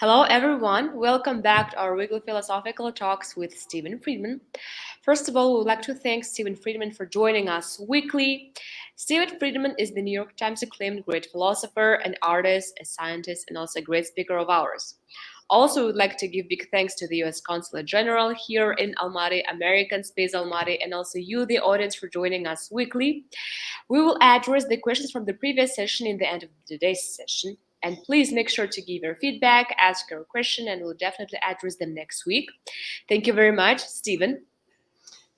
Hello, everyone. Welcome back to our weekly philosophical talks with S.Friedman. First of all, we would like to thank S.Friedman for joining us weekly. S.Friedman is the New York Times acclaimed great philosopher, an artist, a scientist, and also a great speaker of ours. Also, we would like to give big thanks to the U.S. Consulate General here in Almaty, American Space Almaty, and also you, the audience, for joining us weekly. We will address the questions from the previous session in the end of today's session. And please make sure to give your feedback, ask your question, and we'll definitely address them next week. Thank you very much, Stephen.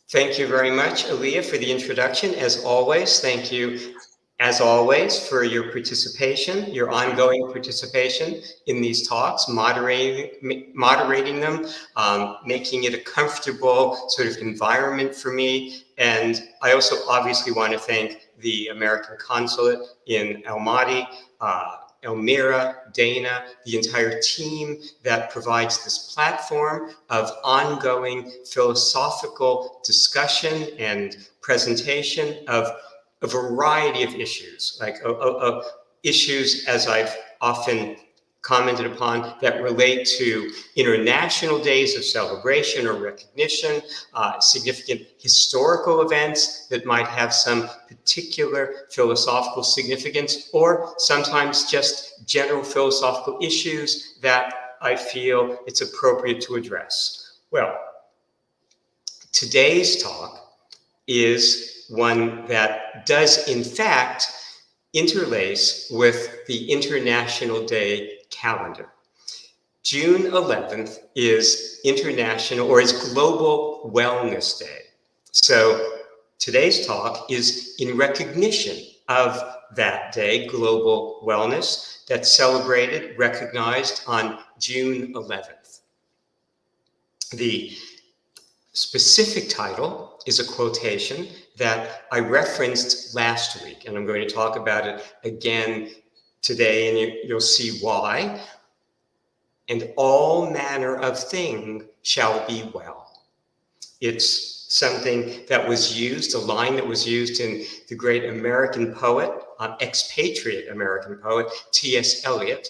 Thank you very much, Aaliyah, for the introduction. As always, thank you, as always, for your participation, your ongoing participation in these talks, moderating them, making it a comfortable sort of environment for me. And I also obviously want to thank the American Consulate in Almaty, Elmira, Dana, the entire team that provides this platform of ongoing philosophical discussion and presentation of a variety of issues, like issues, as I've often commented upon, that relate to international days of celebration or recognition, significant historical events that might have some particular philosophical significance, or sometimes just general philosophical issues that I feel it's appropriate to address. Well, today's talk is one that does, in fact, interlace with the International Day calendar. June 11th is International, or is Global Wellness Day. So today's talk is in recognition of that day, Global Wellness, that's celebrated, recognized on June 11th. The specific title is a quotation that I referenced last week, and I'm going to talk about it again today, and you'll see why. And all manner of thing shall be well. It's something that was used, a line that was used in the great American poet, expatriate American poet, T.S. Eliot.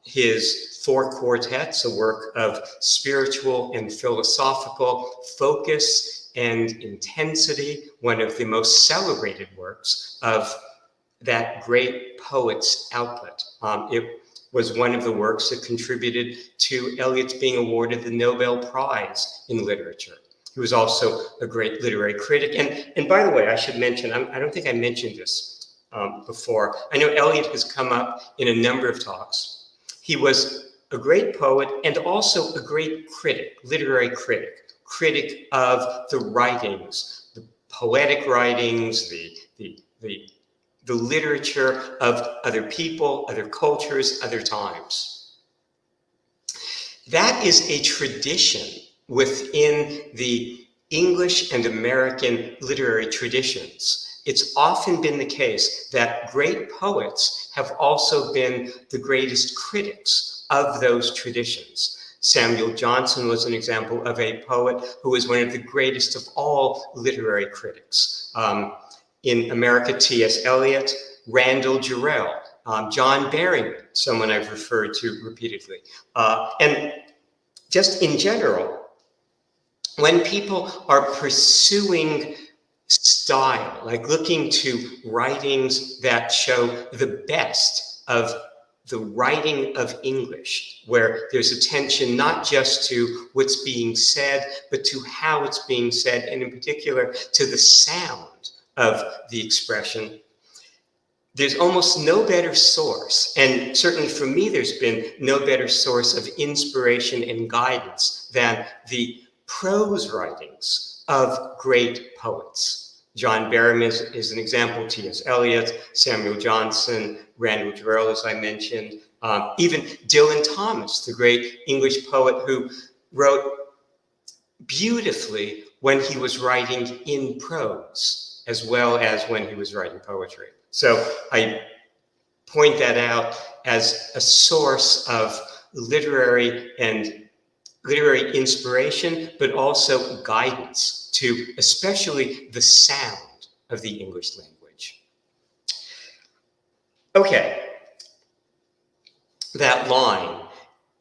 His Four Quartets, a work of spiritual and philosophical focus and intensity, one of the most celebrated works of that great poet's output. It was one of the works that contributed to Eliot being awarded the Nobel Prize in Literature. He was also a great literary critic. And by the way, I should mention, I don't think I mentioned this before. I know Eliot has come up in a number of talks. He was a great poet and also a great critic, literary critic of the writings, the poetic writings, the literature of other people, other cultures, other times. That is a tradition within the English and American literary traditions. It's often been the case that great poets have also been the greatest critics of those traditions. Samuel Johnson was an example of a poet who was one of the greatest of all literary critics. In America, T.S. Eliot, Randall Jarrell, John Berryman, someone I've referred to repeatedly. And just in general, when people are pursuing style, like looking to writings that show the best of the writing of English, where there's attention not just to what's being said, but to how it's being said, and in particular to the sound of the expression, there's almost no better source, and certainly for me there's been no better source of inspiration and guidance than the prose writings of great poets. John Berryman is an example, T.S. Eliot, Samuel Johnson, Randall Jarrell, as I mentioned, even Dylan Thomas, the great English poet who wrote beautifully when he was writing in prose, as well as when he was writing poetry. So I point that out as a source of literary inspiration, but also guidance to especially the sound of the English language. Okay, that line,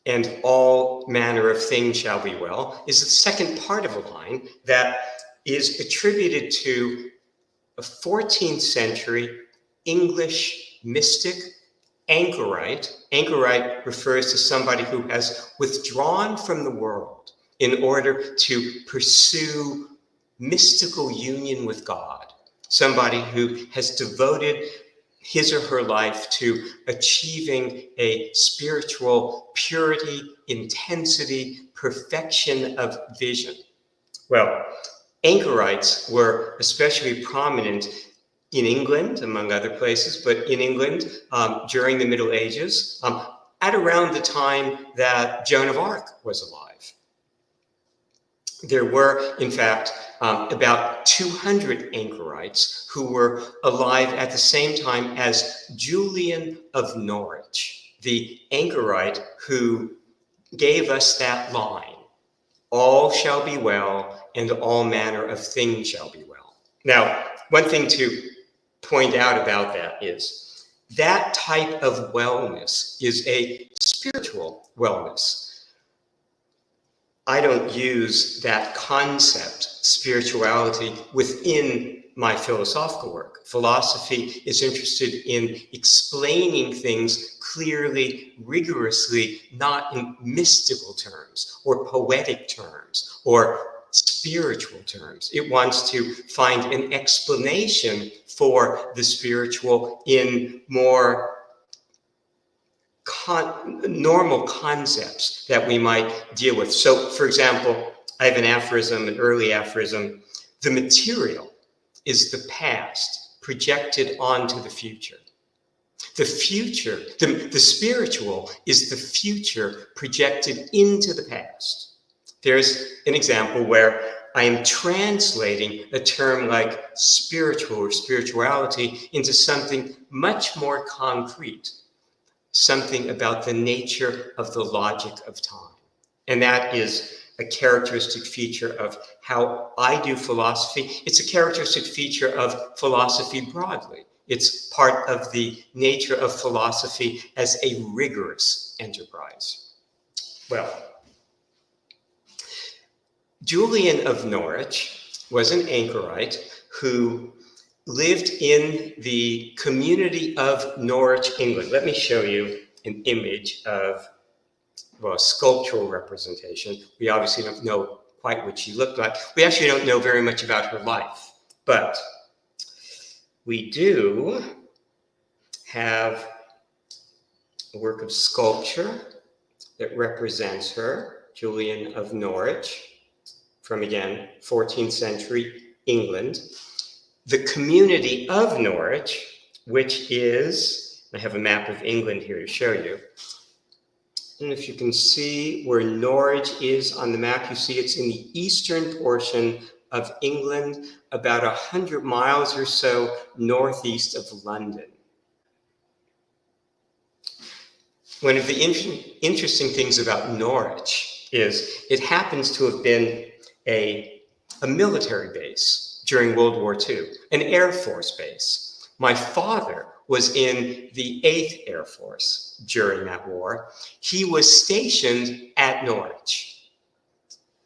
and all manner of things shall be well, is the second part of a line that is attributed to a 14th century English mystic, anchorite. Anchorite refers to somebody who has withdrawn from the world in order to pursue mystical union with God. Somebody who has devoted his or her life to achieving a spiritual purity, intensity, perfection of vision. Well, anchorites were especially prominent in England, among other places, but in England during the Middle Ages, at around the time that Joan of Arc was alive. There were, in fact, about 200 anchorites who were alive at the same time as Julian of Norwich, the anchorite who gave us that line, all shall be well and all manner of things shall be well. Now, one thing to point out about that is that type of wellness is a spiritual wellness. I don't use that concept, spirituality, within my philosophical work. Philosophy is interested in explaining things clearly, rigorously, not in mystical terms or poetic terms or spiritual terms. It wants to find an explanation for the spiritual in more normal concepts that we might deal with. So, for example, I have an aphorism, an early aphorism: the material is the past projected onto the future. The future, the spiritual is the future projected into the past. There's an example where I am translating a term like spiritual or spirituality into something much more concrete, something about the nature of the logic of time. And that is a characteristic feature of how I do philosophy. It's a characteristic feature of philosophy broadly. It's part of the nature of philosophy as a rigorous enterprise. Well, Julian of Norwich was an anchorite who lived in the community of Norwich, England. Let me show you an image of, well, a sculptural representation. We obviously don't know quite what she looked like. We actually don't know very much about her life, but we do have a work of sculpture that represents her, Julian of Norwich, from, again, 14th century England. The community of Norwich, which is, I have a map of England here to show you. And if you can see where Norwich is on the map, you see it's in the eastern portion of England, about 100 miles or so northeast of London. One of the interesting things about Norwich is it happens to have been a military base during World War II, an Air Force base. My father was in the 8th Air Force during that war. He was stationed at Norwich.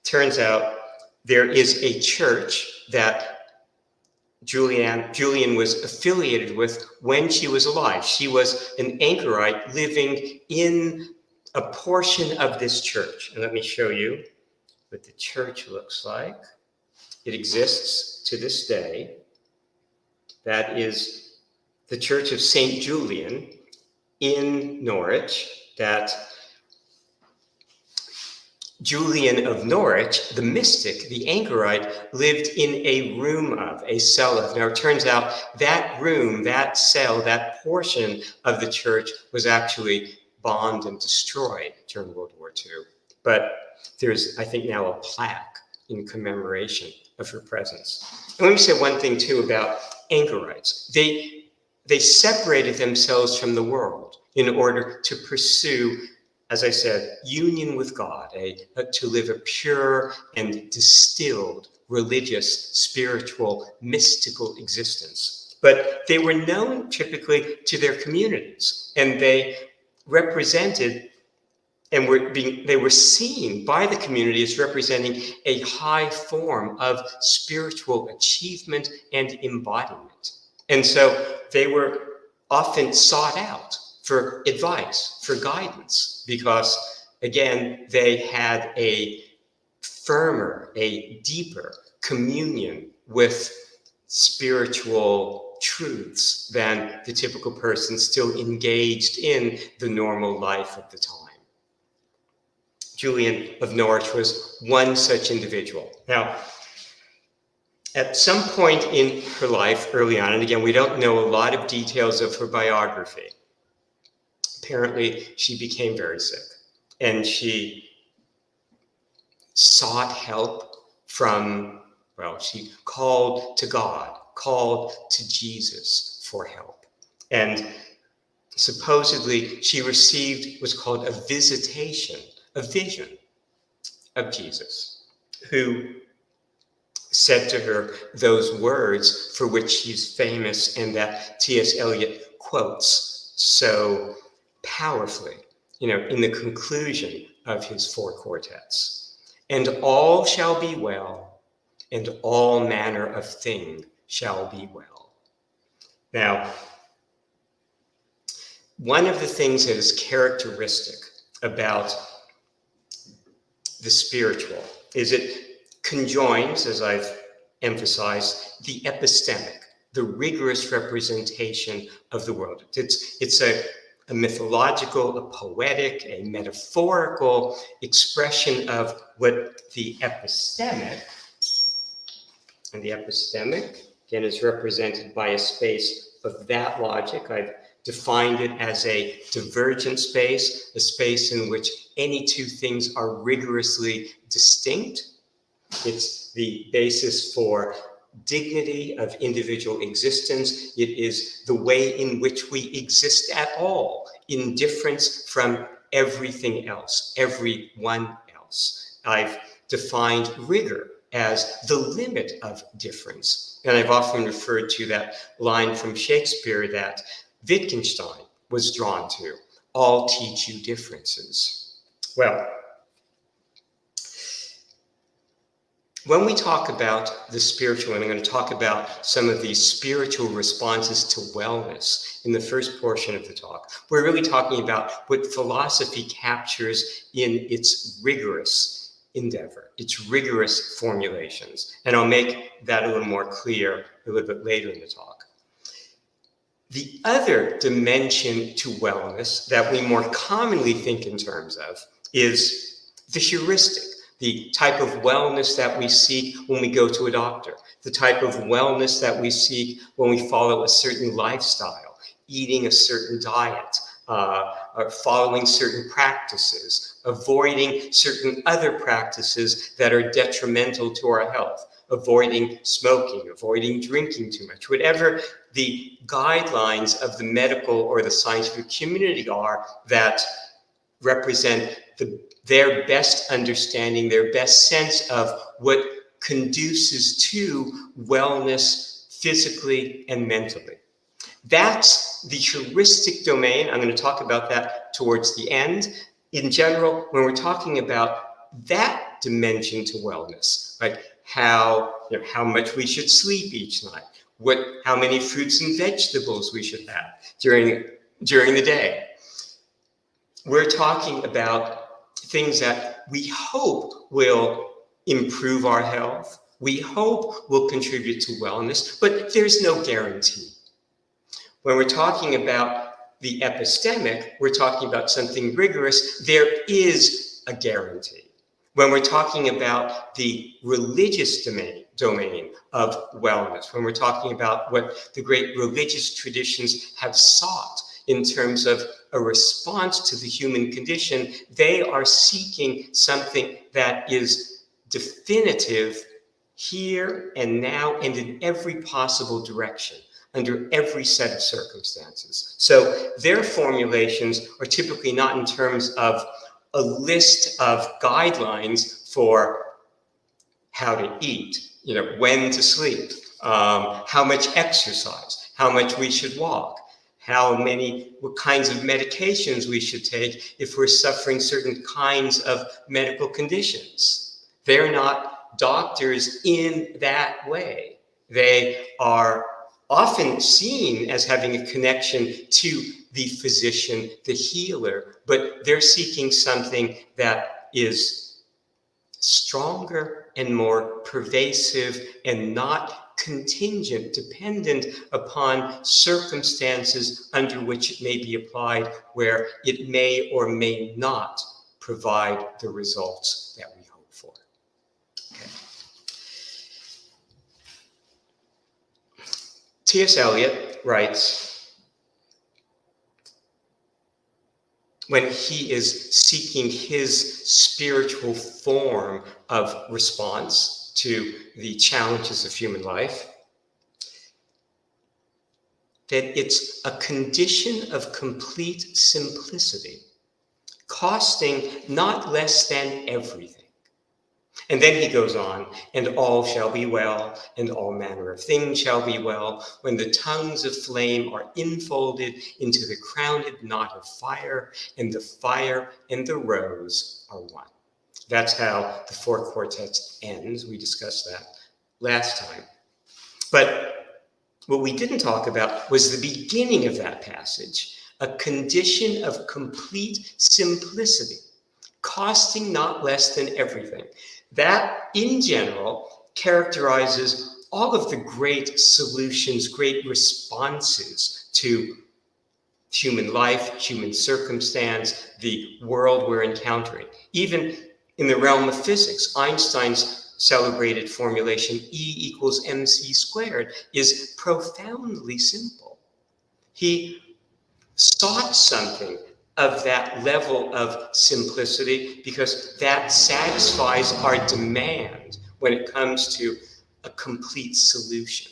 Turns out there is a church that Julian was affiliated with when she was alive. She was an anchorite living in a portion of this church. And let me show you what the church looks like. It exists to this day. That is the Church of St. Julian in Norwich, that Julian of Norwich, the mystic, the anchorite, lived in a room of, a cell of. Now, it turns out that room, that cell, that portion of the church was actually bombed and destroyed during World War II. But there's, I think, now a plaque in commemoration of her presence. And let me say one thing, too, about anchorites. They separated themselves from the world in order to pursue, as I said, union with God, to live a pure and distilled, religious, spiritual, mystical existence. But they were known typically to their communities, and they represented and they were seen by the community as representing a high form of spiritual achievement and embodiment. And so they were often sought out for advice, for guidance, because, again, they had a firmer, a deeper communion with spiritual truths than the typical person still engaged in the normal life of the time. Julian of Norwich was one such individual. Now, at some point in her life early on, and again, we don't know a lot of details of her biography, apparently she became very sick, and she sought help from, well, she called to God, called to Jesus for help. And supposedly she received what's called a visitation, a vision of Jesus, who said to her those words for which she's famous and that T.S. Eliot quotes so powerfully, in the conclusion of his four quartets. And all shall be well, and all manner of thing shall be well. Now, one of the things that is characteristic about the spiritual is it conjoins, as I've emphasized, the epistemic, the rigorous representation of the world. It's a mythological, a poetic, a metaphorical expression of what the epistemic, and the epistemic, again, is represented by a space of that logic. I've defined it as a divergent space, a space in which any two things are rigorously distinct. It's the basis for dignity of individual existence. It is the way in which we exist at all, in difference from everything else, everyone else. I've defined rigor as the limit of difference. And I've often referred to that line from Shakespeare that Wittgenstein was drawn to: all teach you differences. Well, when we talk about the spiritual, and I'm going to talk about some of these spiritual responses to wellness in the first portion of the talk, we're really talking about what philosophy captures in its rigorous endeavor, its rigorous formulations. And I'll make that a little more clear a little bit later in the talk. The other dimension to wellness that we more commonly think in terms of is the heuristic, the type of wellness that we seek when we go to a doctor, the type of wellness that we seek when we follow a certain lifestyle, eating a certain diet, or following certain practices, avoiding certain other practices that are detrimental to our health, avoiding smoking, avoiding drinking too much, whatever the guidelines of the medical or the scientific community are that represent their best understanding, their best sense of what conduces to wellness physically and mentally. That's the heuristic domain. I'm going to talk about that towards the end. In general, when we're talking about that dimension to wellness, right? How much we should sleep each night, how many fruits and vegetables we should have during the day. We're talking about things that we hope will improve our health, we hope will contribute to wellness, but there's no guarantee. When we're talking about the epistemic, we're talking about something rigorous. There is a guarantee. When we're talking about the religious domain of wellness, when we're talking about what the great religious traditions have sought in terms of a response to the human condition, they are seeking something that is definitive here and now and in every possible direction, under every set of circumstances. So their formulations are typically not in terms of a list of guidelines for how to eat, when to sleep, how much exercise, how much we should walk, what kinds of medications we should take if we're suffering certain kinds of medical conditions. They're not doctors in that way. They are often seen as having a connection to the physician, the healer, but they're seeking something that is stronger and more pervasive and not contingent, dependent upon circumstances under which it may be applied, where it may or may not provide the results that we hope for. Okay. T.S. Eliot writes, when he is seeking his spiritual form of response to the challenges of human life, that it's a condition of complete simplicity, costing not less than everything. And then he goes on, and all shall be well, and all manner of things shall be well, when the tongues of flame are infolded into the crowned knot of fire, and the fire and the rose are one. That's how the four quartets ends. We discussed that last time. But what we didn't talk about was the beginning of that passage, a condition of complete simplicity, costing not less than everything. That, in general, characterizes all of the great solutions, great responses to human life, human circumstance, the world we're encountering. Even in the realm of physics, Einstein's celebrated formulation, E = mc² is profoundly simple. He sought something of that level of simplicity because that satisfies our demand when it comes to a complete solution.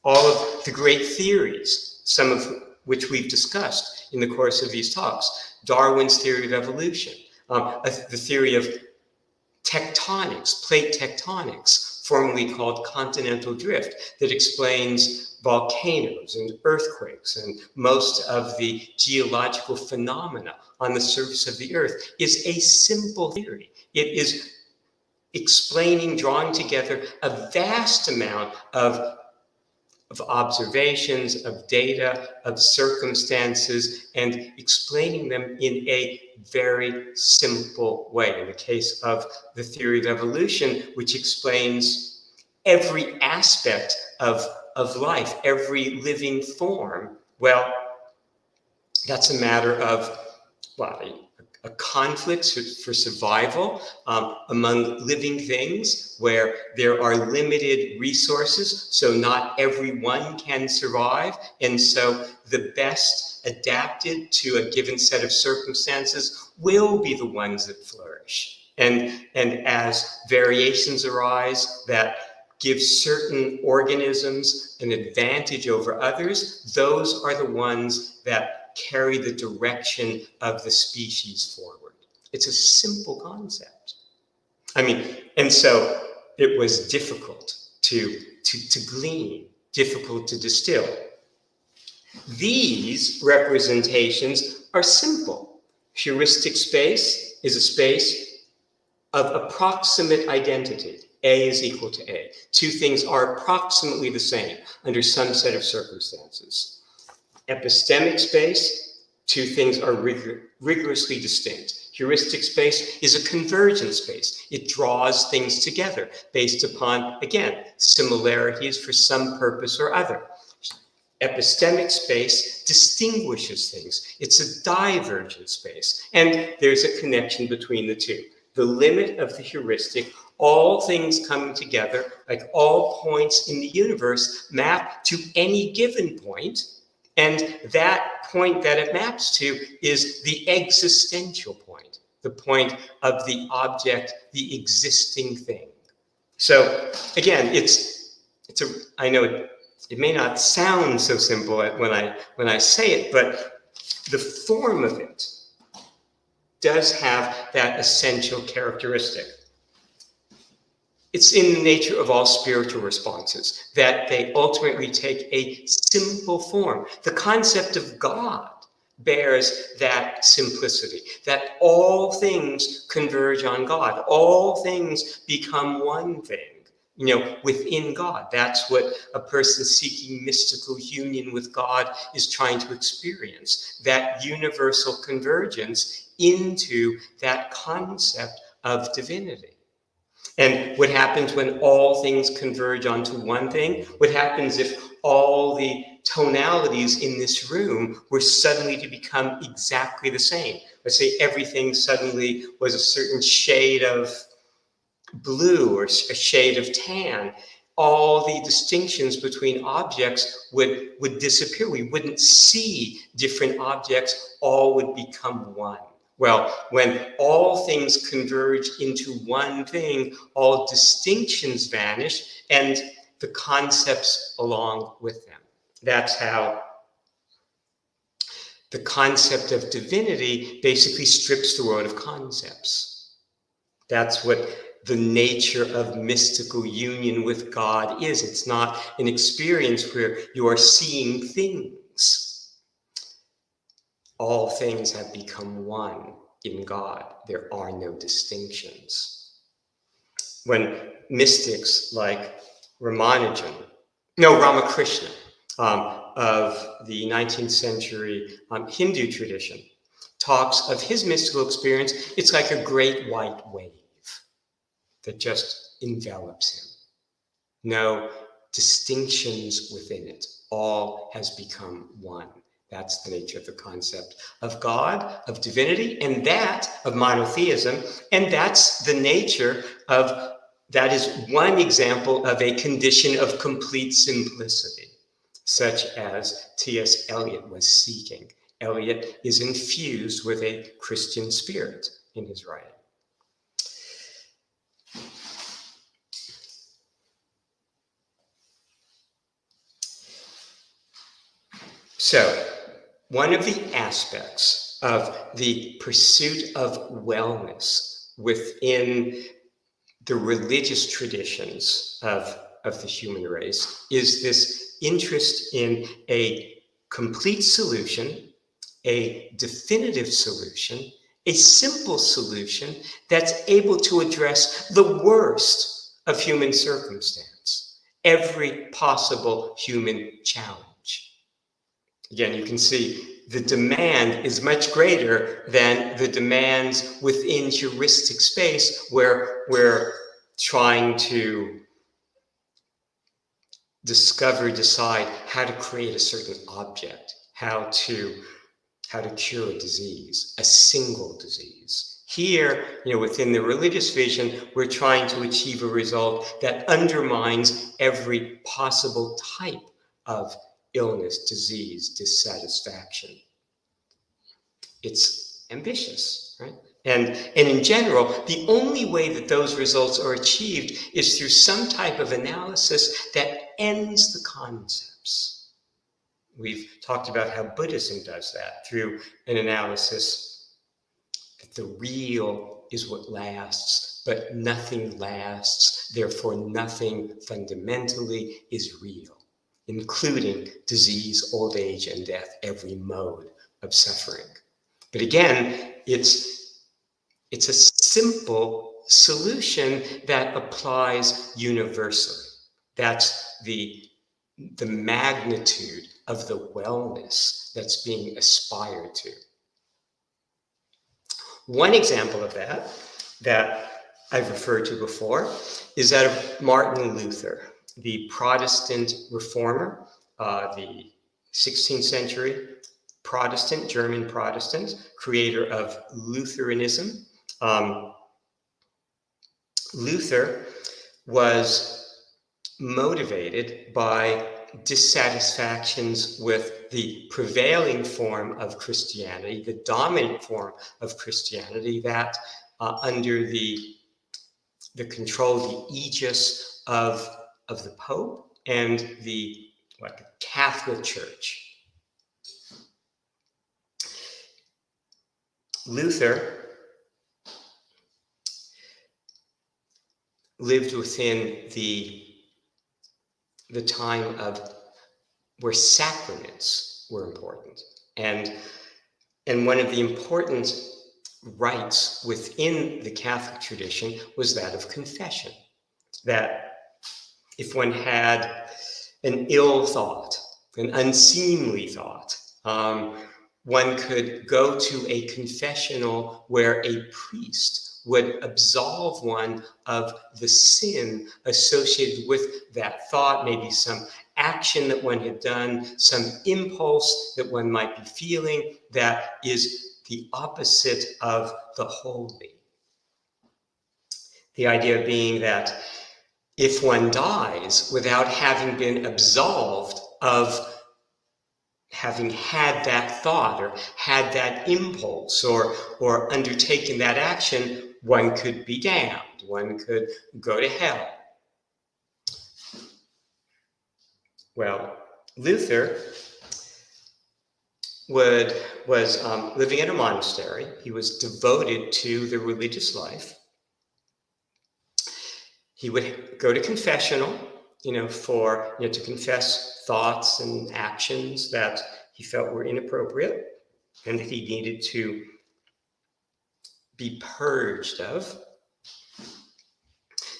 All of the great theories, some of which we've discussed in the course of these talks, Darwin's theory of evolution, the theory of tectonics, plate tectonics, formerly called continental drift, that explains volcanoes and earthquakes and most of the geological phenomena on the surface of the earth, is a simple theory. It is explaining, drawing together a vast amount of observations, of data, of circumstances, and explaining them in a very simple way. In the case of the theory of evolution, which explains every aspect of life, every living form, well, that's a matter of a conflict for survival among living things where there are limited resources, so not everyone can survive. And so the best adapted to a given set of circumstances will be the ones that flourish. And as variations arise that give certain organisms an advantage over others, those are the ones that carry the direction of the species forward. It's a simple concept. I mean, and so it was difficult to glean, difficult to distill. These representations are simple. Heuristic space is a space of approximate identity. A is equal to A. Two things are approximately the same under some set of circumstances. Epistemic space, two things are rigorously distinct. Heuristic space is a convergent space. It draws things together based upon, again, similarities for some purpose or other. Epistemic space distinguishes things. It's a divergent space. And there's a connection between the two. The limit of the heuristic, all things coming together, like all points in the universe, map to any given point. And that point that it maps to is the existential point, the point of the object, the existing thing. So again, I know it may not sound so simple when I say it, but the form of it does have that essential characteristic. It's in the nature of all spiritual responses that they ultimately take a simple form. The concept of God bears that simplicity, that all things converge on God. All things become one thing, within God. That's what a person seeking mystical union with God is trying to experience, that universal convergence into that concept of divinity. And what happens when all things converge onto one thing? What happens if all the tonalities in this room were suddenly to become exactly the same? Let's say everything suddenly was a certain shade of blue or a shade of tan. All the distinctions between objects would disappear. We wouldn't see different objects. All would become one. Well, when all things converge into one thing, all distinctions vanish and the concepts along with them. That's how the concept of divinity basically strips the world of concepts. That's what the nature of mystical union with God is. It's not an experience where you are seeing things. All things have become one in God. There are no distinctions. When mystics like Ramakrishna, of the 19th century Hindu tradition, talks of his mystical experience, it's like a great white wave that just envelops him. No distinctions within it. All has become one. That's the nature of the concept of God, of divinity, and that of monotheism. And that's the nature of, that is one example of a condition of complete simplicity, such as T.S. Eliot was seeking. Eliot is infused with a Christian spirit in his writing. So, one of the aspects of the pursuit of wellness within the religious traditions of the human race is this interest in a complete solution, a definitive solution, a simple solution that's able to address the worst of human circumstance, every possible human challenge. Again, you can see the demand is much greater than the demands within heuristic space where we're trying to decide how to create a certain object, how to cure a disease, a single disease. Here, within the religious vision, we're trying to achieve a result that undermines every possible type of illness, disease, dissatisfaction. It's ambitious, right? And in general, the only way that those results are achieved is through some type of analysis that ends the concepts. We've talked about how Buddhism does that through an analysis that the real is what lasts, but nothing lasts, therefore nothing fundamentally is real, including disease, old age, and death, every mode of suffering. But again, it's a simple solution that applies universally. That's the magnitude of the wellness that's being aspired to. One example of that I've referred to before is that of Martin Luther, the Protestant reformer, the 16th century Protestant, German Protestant, creator of Lutheranism. Luther was motivated by dissatisfactions with the prevailing form of Christianity, the dominant form of Christianity that under the control, the aegis of the Pope and the Catholic Church. Luther lived within the time of where sacraments were important. And one of the important rites within the Catholic tradition was that of confession. That if one had an ill thought, an unseemly thought, one could go to a confessional where a priest would absolve one of the sin associated with that thought, maybe some action that one had done, some impulse that one might be feeling that is the opposite of the holy. The idea being that if one dies without having been absolved of having had that thought or had that impulse or undertaken that action, one could be damned, one could go to hell. Well, Luther was living in a monastery. He was devoted to the religious life. He would go to confessional, to confess thoughts and actions that he felt were inappropriate and that he needed to be purged of.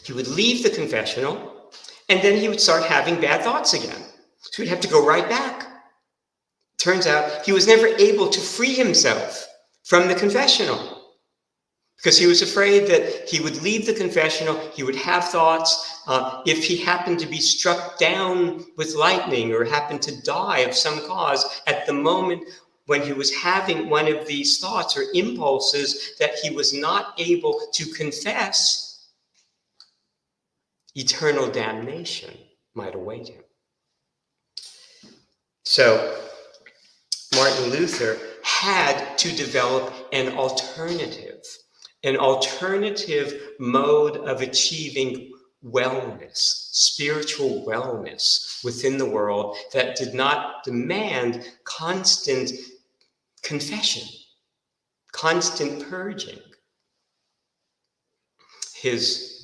He would leave the confessional, and then he would start having bad thoughts again. So he'd have to go right back. Turns out he was never able to free himself from the confessional because he was afraid that he would leave the confessional, he would have thoughts. If he happened to be struck down with lightning or happened to die of some cause at the moment when he was having one of these thoughts or impulses that he was not able to confess, eternal damnation might await him. So Martin Luther had to develop an alternative mode of achieving wellness, spiritual wellness within the world that did not demand constant confession, constant purging. His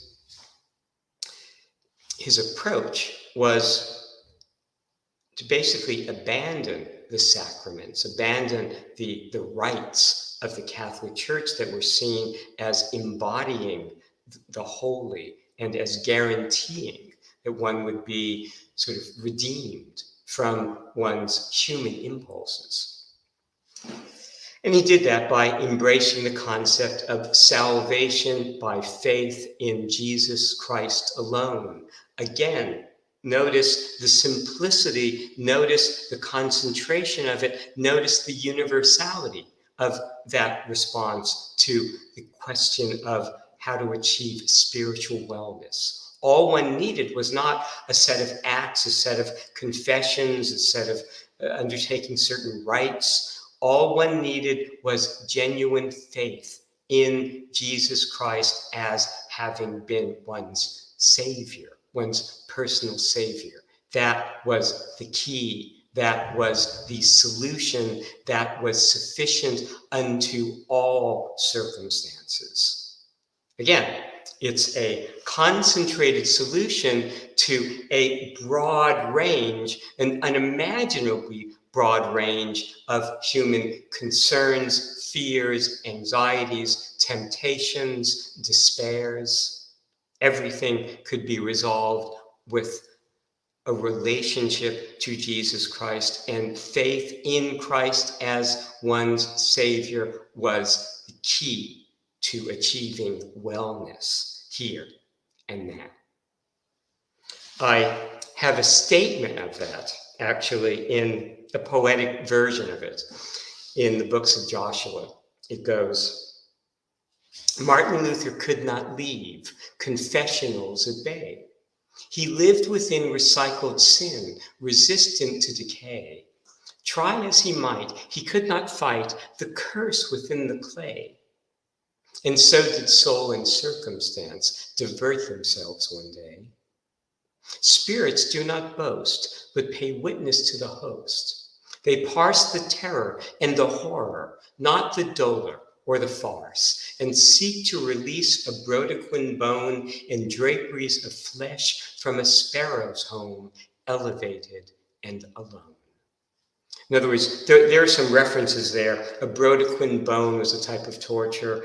approach was to basically abandon the sacraments, abandon the rites of the Catholic Church that were seen as embodying the holy and as guaranteeing that one would be sort of redeemed from one's human impulses. And he did that by embracing the concept of salvation by faith in Jesus Christ alone. Again, notice the simplicity, notice the concentration of it, notice the universality of that response to the question of how to achieve spiritual wellness. All one needed was not a set of acts, a set of confessions, a set of undertaking certain rites. All one needed was genuine faith in Jesus Christ as having been one's Savior, one's personal Savior. That was the key. That was the solution that was sufficient unto all circumstances. Again, it's a concentrated solution to a broad range, an unimaginably broad range of human concerns, fears, anxieties, temptations, despairs. Everything could be resolved with a relationship to Jesus Christ, and faith in Christ as one's Savior was the key to achieving wellness here and now. I have a statement of that, actually, in a poetic version of it in the books of Joshua. It goes, Martin Luther could not leave confessionals at bay. He lived within recycled sin, resistant to decay. Try as he might, he could not fight the curse within the clay. And so did soul and circumstance divert themselves one day. Spirits do not boast, but pay witness to the host. They parse the terror and the horror, not the dolour or the farce, and seek to release a brodequin bone and draperies of flesh from a sparrow's home, elevated and alone. In other words, there are some references there. A brodequin bone was a type of torture.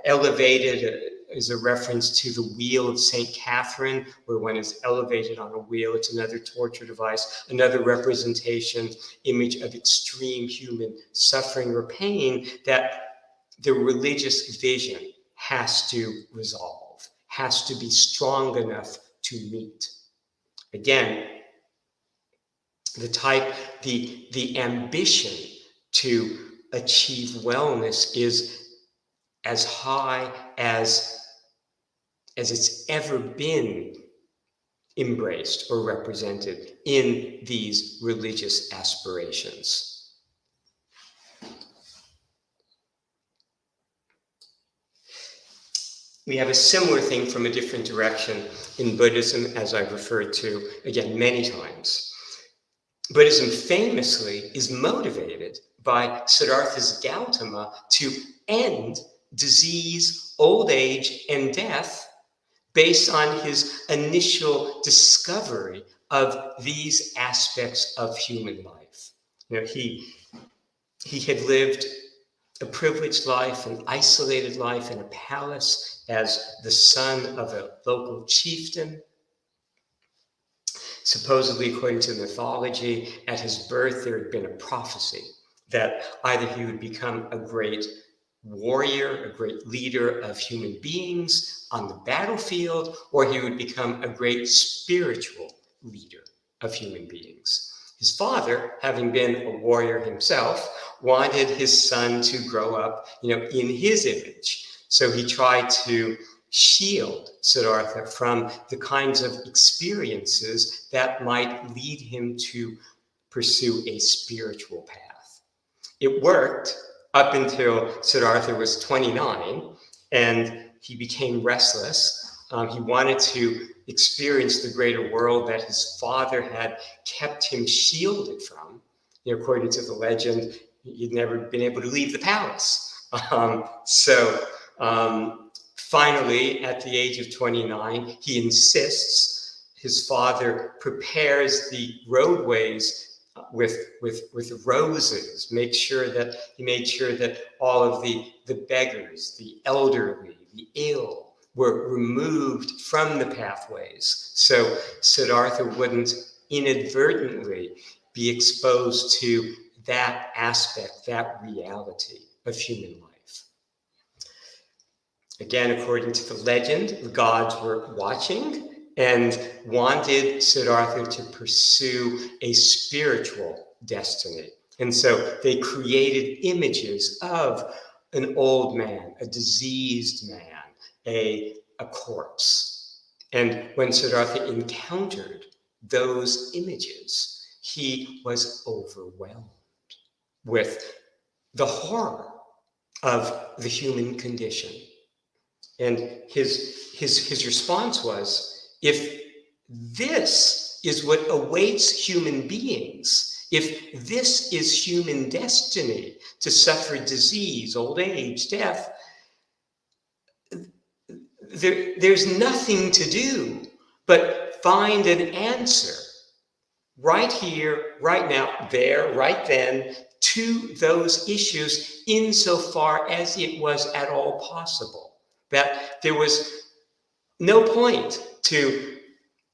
Elevated is a reference to the wheel of St. Catherine, where one is elevated on a wheel. It's another torture device, another representation, image of extreme human suffering or pain that the religious vision has to resolve, has to be strong enough to meet. Again, the ambition to achieve wellness is as high as it's ever been embraced or represented in these religious aspirations. We have a similar thing from a different direction in Buddhism, as I've referred to, again, many times. Buddhism famously is motivated by Siddhartha's Gautama to end disease, old age, and death based on his initial discovery of these aspects of human life. You know, he had lived a privileged life, an isolated life in a palace as the son of a local chieftain. Supposedly, according to mythology, at his birth there had been a prophecy that either he would become a great warrior, a great leader of human beings on the battlefield, or he would become a great spiritual leader of human beings. His father, having been a warrior himself, wanted his son to grow up, in his image. So he tried to shield Siddhartha from the kinds of experiences that might lead him to pursue a spiritual path. It worked up until Siddhartha was 29 and he became restless. He wanted to experience the greater world that his father had kept him shielded from. According to the legend, he'd never been able to leave the palace. Finally, at the age of 29, he insists. His father prepares the roadways with roses. He made sure that all of the beggars, the elderly, the ill were removed from the pathways, so Siddhartha wouldn't inadvertently be exposed to that aspect, that reality of human life. Again, according to the legend, the gods were watching and wanted Siddhartha to pursue a spiritual destiny. And so they created images of an old man, a diseased man, a corpse. And when Siddhartha encountered those images, he was overwhelmed with the horror of the human condition. And his response was, if this is what awaits human beings, if this is human destiny, to suffer disease, old age, death, there's nothing to do but find an answer right here, right now, there, right then, to those issues insofar as it was at all possible. That there was no point to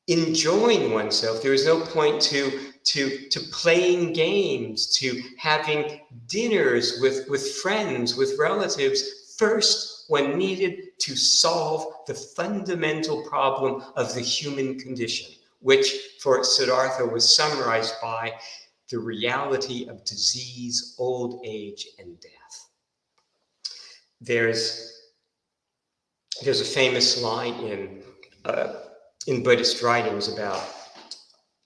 enjoying oneself. There was no point to playing games, to having dinners with friends, with relatives. First, one needed to solve the fundamental problem of the human condition, which for Siddhartha was summarized by the reality of disease, old age, and death. There's a famous line in Buddhist writings about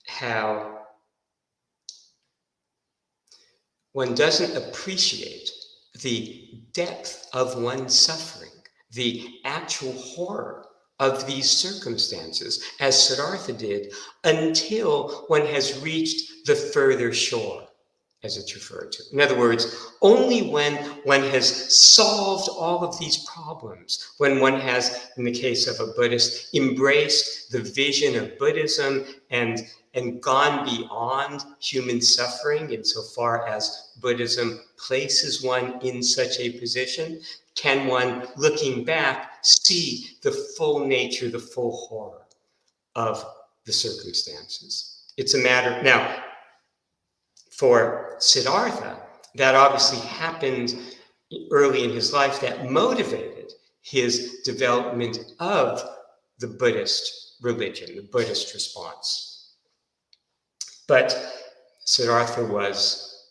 how one doesn't appreciate the depth of one's suffering, the actual horror of these circumstances, as Siddhartha did, until one has reached the further shore. as it's referred to. In other words, only when one has solved all of these problems, when one has, in the case of a Buddhist, embraced the vision of Buddhism and gone beyond human suffering insofar as Buddhism places one in such a position, can one, looking back, see the full nature, the full horror of the circumstances. It's a matter, now, for Siddhartha, that obviously happened early in his life, that motivated his development of the Buddhist religion, the Buddhist response. But Siddhartha was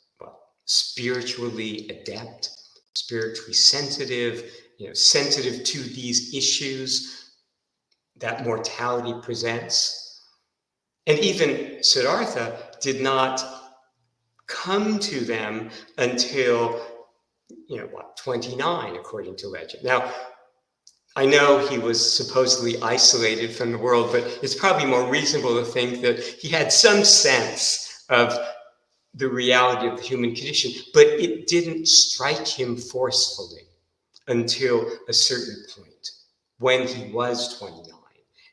spiritually adept, spiritually sensitive, sensitive to these issues that mortality presents. And even Siddhartha did not come to them until 29, according to legend. Now, I know he was supposedly isolated from the world, but it's probably more reasonable to think that he had some sense of the reality of the human condition, but it didn't strike him forcefully until a certain point, when he was 29,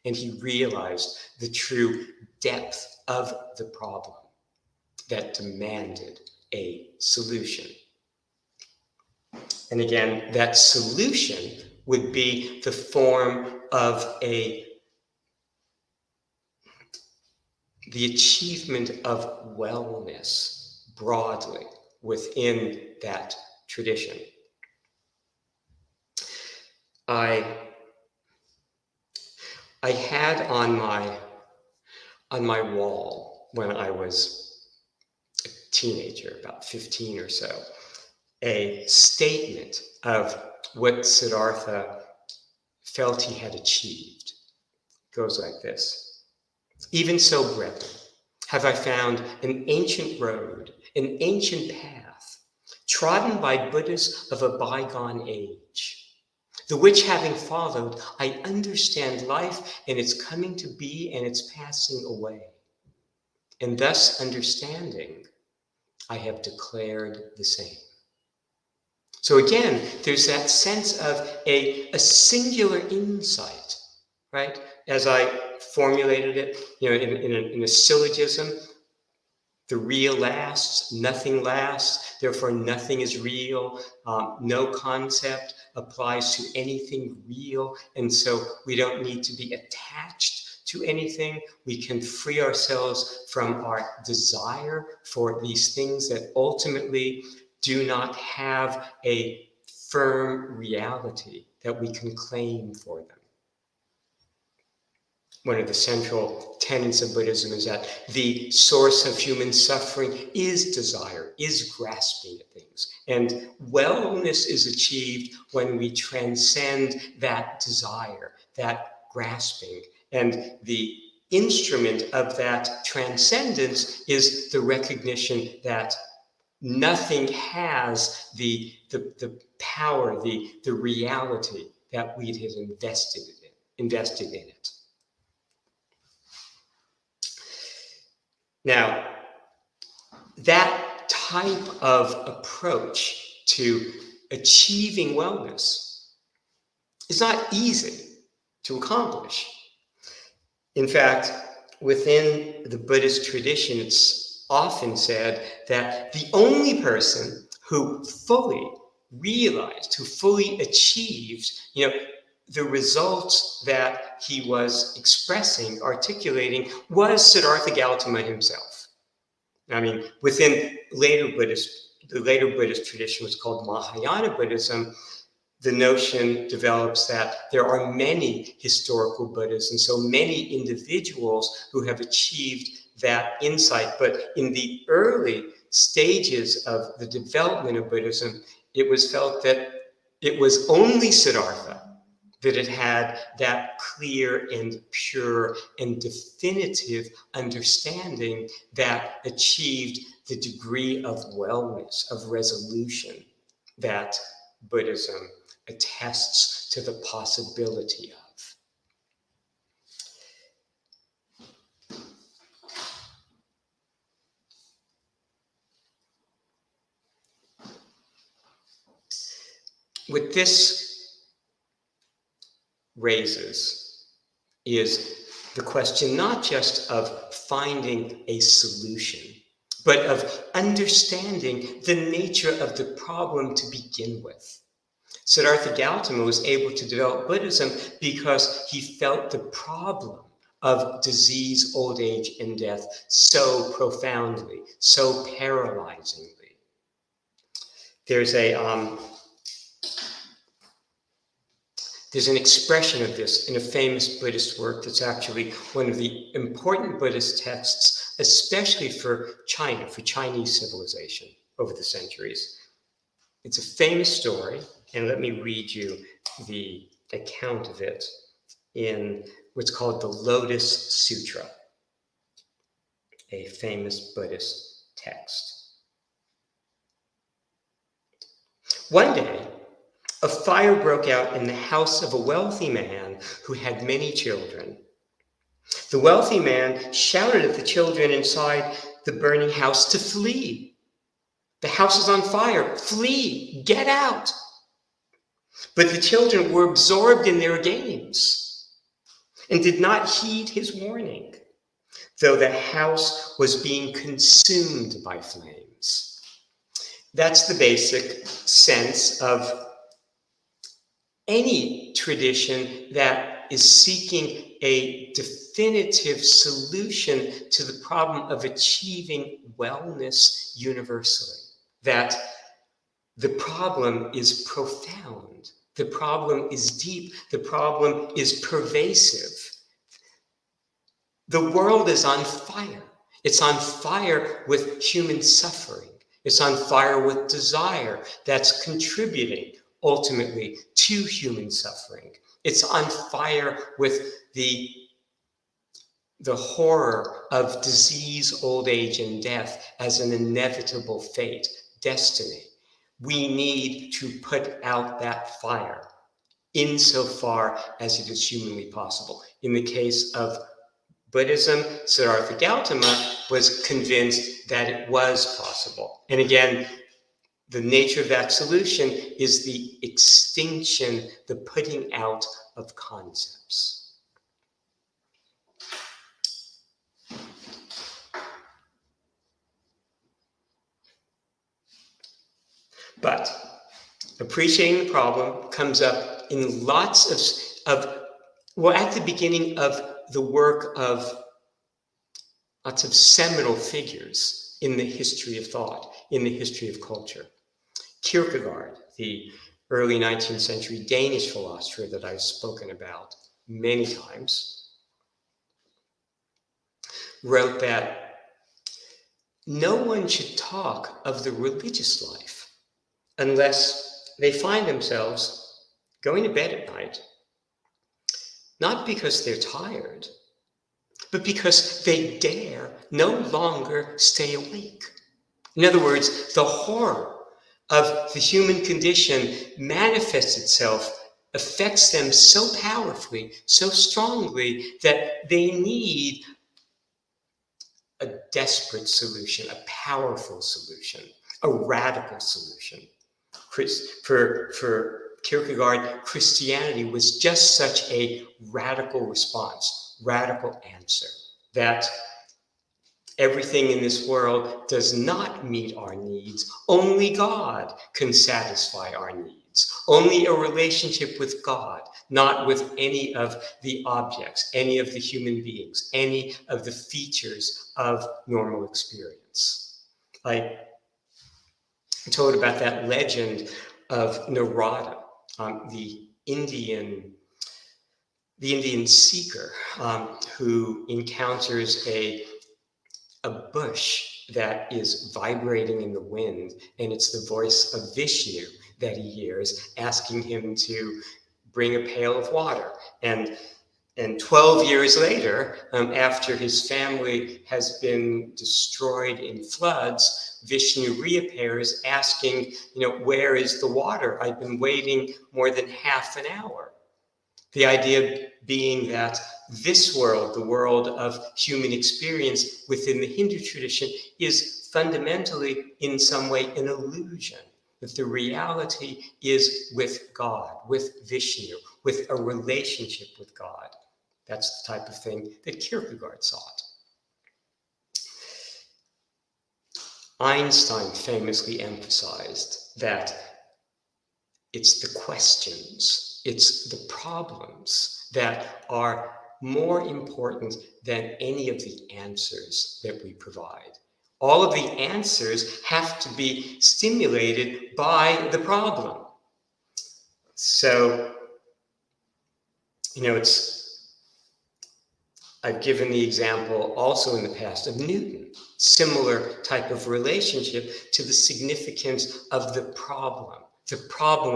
and he realized the true depth of the problem that demanded a solution. And again, that solution would be the form of the achievement of wellness broadly within that tradition. I had on my wall when I was a teenager, about 15 or so, a statement of what Siddhartha felt he had achieved. It goes like this: "Even so, brethren, have I found an ancient road, an ancient path, trodden by Buddhas of a bygone age, the which having followed, I understand life and its coming to be and its passing away. And thus understanding, I have declared the same." So again, there's that sense of a singular insight, right? As I formulated it, in a syllogism, the real lasts, nothing lasts, therefore nothing is real. No concept applies to anything real, and so we don't need to be attached to anything. We can free ourselves from our desire for these things that ultimately do not have a firm reality that we can claim for them. One of the central tenets of Buddhism is that the source of human suffering is desire, is grasping at things. And wellness is achieved when we transcend that desire, that grasping. And the instrument of that transcendence is the recognition that nothing has the power, the reality that we have invested in it. Now, that type of approach to achieving wellness is not easy to accomplish. In fact, within the Buddhist tradition, it's often said that the only person who fully realized, who fully achieved, the results that he was expressing, articulating, was Siddhartha Gautama himself. I mean, within the later Buddhist tradition was called Mahayana Buddhism. The notion develops that there are many historical Buddhas and so many individuals who have achieved that insight. But in the early stages of the development of Buddhism, it was felt that it was only Siddhartha that it had that clear and pure and definitive understanding that achieved the degree of wellness, of resolution that Buddhism attests to the possibility of. What this raises is the question not just of finding a solution, but of understanding the nature of the problem to begin with. Siddhartha Gautama was able to develop Buddhism because he felt the problem of disease, old age, and death so profoundly, so paralyzingly. There's an expression of this in a famous Buddhist work that's actually one of the important Buddhist texts, especially for China, for Chinese civilization over the centuries. It's a famous story, and let me read you the account of it in what's called the Lotus Sutra, a famous Buddhist text. One day, a fire broke out in the house of a wealthy man who had many children. The wealthy man shouted at the children inside the burning house to flee. The house is on fire. Flee, get out. But the children were absorbed in their games and did not heed his warning, though the house was being consumed by flames. That's the basic sense of any tradition that is seeking a definitive solution to the problem of achieving wellness universally. That the problem is profound, the problem is deep, the problem is pervasive. The world is on fire. It's on fire with human suffering. It's on fire with desire that's contributing ultimately to human suffering. It's on fire with the horror of disease, old age, and death as an inevitable fate, destiny. We need to put out that fire insofar as it is humanly possible. In the case of Buddhism, Siddhartha Gautama was convinced that it was possible. And again, the nature of that solution is the extinction, the putting out of concepts. But appreciating the problem comes up in lots at the beginning of the work of lots of seminal figures in the history of thought, in the history of culture. Kierkegaard, the early 19th century Danish philosopher that I've spoken about many times, wrote that no one should talk of the religious life unless they find themselves going to bed at night, not because they're tired, but because they dare no longer stay awake. In other words, the horror of the human condition manifests itself, affects them so powerfully, so strongly, that they need a desperate solution, a powerful solution, a radical solution. For Kierkegaard, Christianity was just such a radical response, radical answer, that everything in this world does not meet our needs. Only God can satisfy our needs. Only a relationship with God, not with any of the objects, any of the human beings, any of the features of normal experience. I told about that legend of Narada, the Indian seeker who encounters a bush that is vibrating in the wind, and it's the voice of Vishnu that he hears asking him to bring a pail of water. And 12 years later, after his family has been destroyed in floods, Vishnu reappears asking, where is the water? I've been waiting more than half an hour. The idea being that this world, the world of human experience within the Hindu tradition, is fundamentally, in some way, an illusion. that the reality is with God, with Vishnu, with a relationship with God. That's the type of thing that Kierkegaard sought. Einstein famously emphasized that it's the questions, it's the problems that are more important than any of the answers that we provide. All of the answers have to be stimulated by the problem. So, I've given the example also in the past of Newton, similar type of relationship to the significance of the problem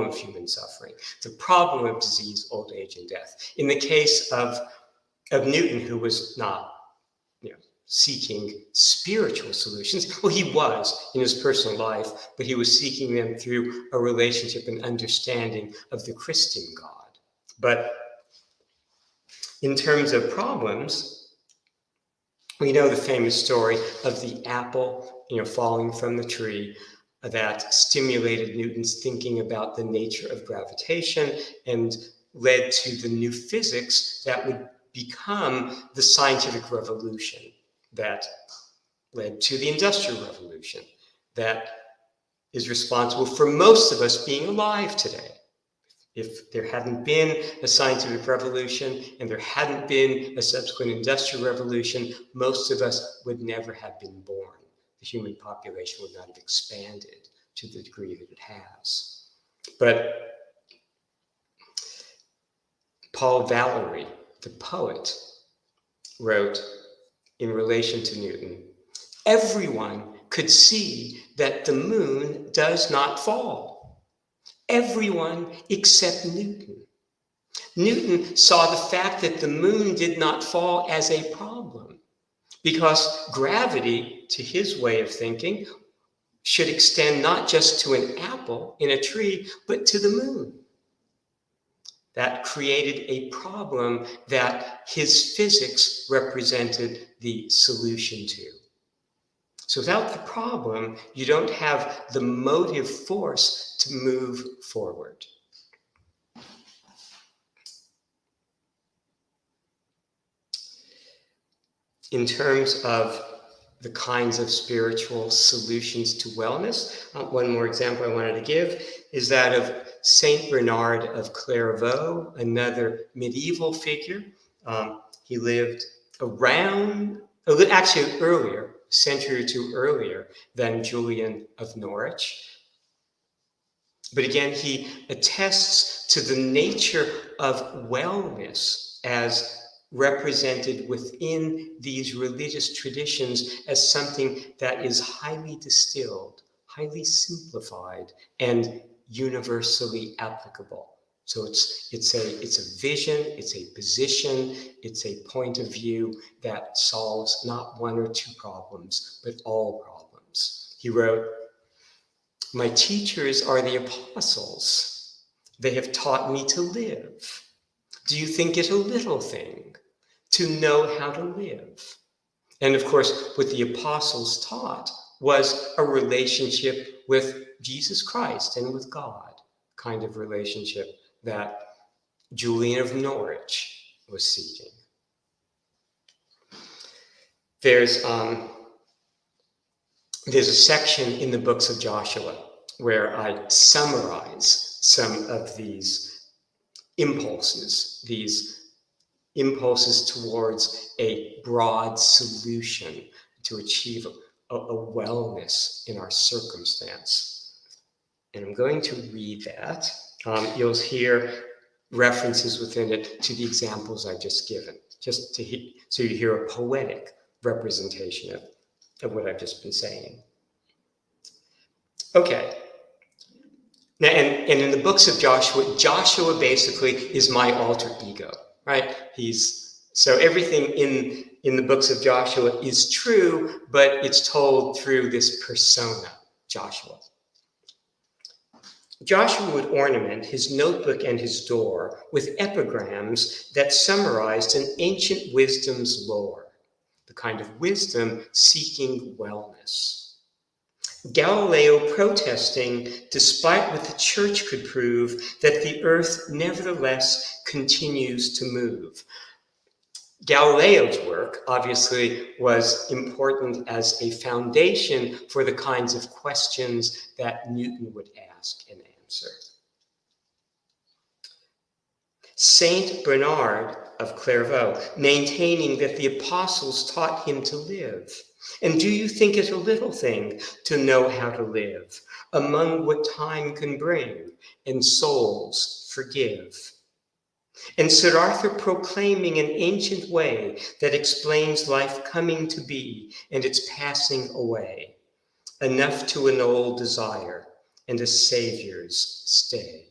of human suffering, the problem of disease, old age, and death. In the case of Newton, who was not seeking spiritual solutions. Well, he was in his personal life, but he was seeking them through a relationship and understanding of the Christian God. But in terms of problems, we know the famous story of the apple, falling from the tree that stimulated Newton's thinking about the nature of gravitation and led to the new physics that would become the scientific revolution that led to the Industrial Revolution, that is responsible for most of us being alive today. If there hadn't been a scientific revolution and there hadn't been a subsequent Industrial Revolution, most of us would never have been born. The human population would not have expanded to the degree that it has. But Paul Valery, the poet, wrote in relation to Newton, everyone could see that the moon does not fall. Everyone except Newton. Newton saw the fact that the moon did not fall as a problem because gravity, to his way of thinking, should extend not just to an apple in a tree, but to the moon. That created a problem that his physics represented the solution to. So without the problem, you don't have the motive force to move forward. In terms of the kinds of spiritual solutions to wellness, one more example I wanted to give is that of Saint Bernard of Claraveau, another medieval figure. He lived actually earlier, a century or two earlier than Julian of Norwich. But again, he attests to the nature of wellness as represented within these religious traditions as something that is highly distilled, highly simplified, and universally applicable. So it's a vision, it's a position, it's a point of view that solves not one or two problems, but all problems. He wrote, "My teachers are the apostles. They have taught me to live. Do you think it a little thing to know how to live?" And of course, what the apostles taught was a relationship with Jesus Christ and with God, kind of relationship that Julian of Norwich was seeking. There's a section in the books of Joshua where I summarize some of these impulses towards a broad solution to achieve a wellness in our circumstance. And I'm going to read that. You'll hear references within it to the examples I've just given, so you hear a poetic representation of what I've just been saying. Okay. Now, and in the books of Joshua basically is my alter ego, right? So everything in the books of Joshua is true, but it's told through this persona, Joshua. Joshua would ornament his notebook and his door with epigrams that summarized an ancient wisdom's lore, the kind of wisdom seeking wellness. Galileo protesting despite what the church could prove, that the earth nevertheless continues to move. Galileo's work obviously was important as a foundation for the kinds of questions that Newton would ask and answer. Saint Bernard of Clairvaux, maintaining that the apostles taught him to live. And do you think it a little thing to know how to live among what time can bring and souls forgive? And Siddhartha proclaiming an ancient way that explains life coming to be and its passing away, enough to annul desire and a savior's stay.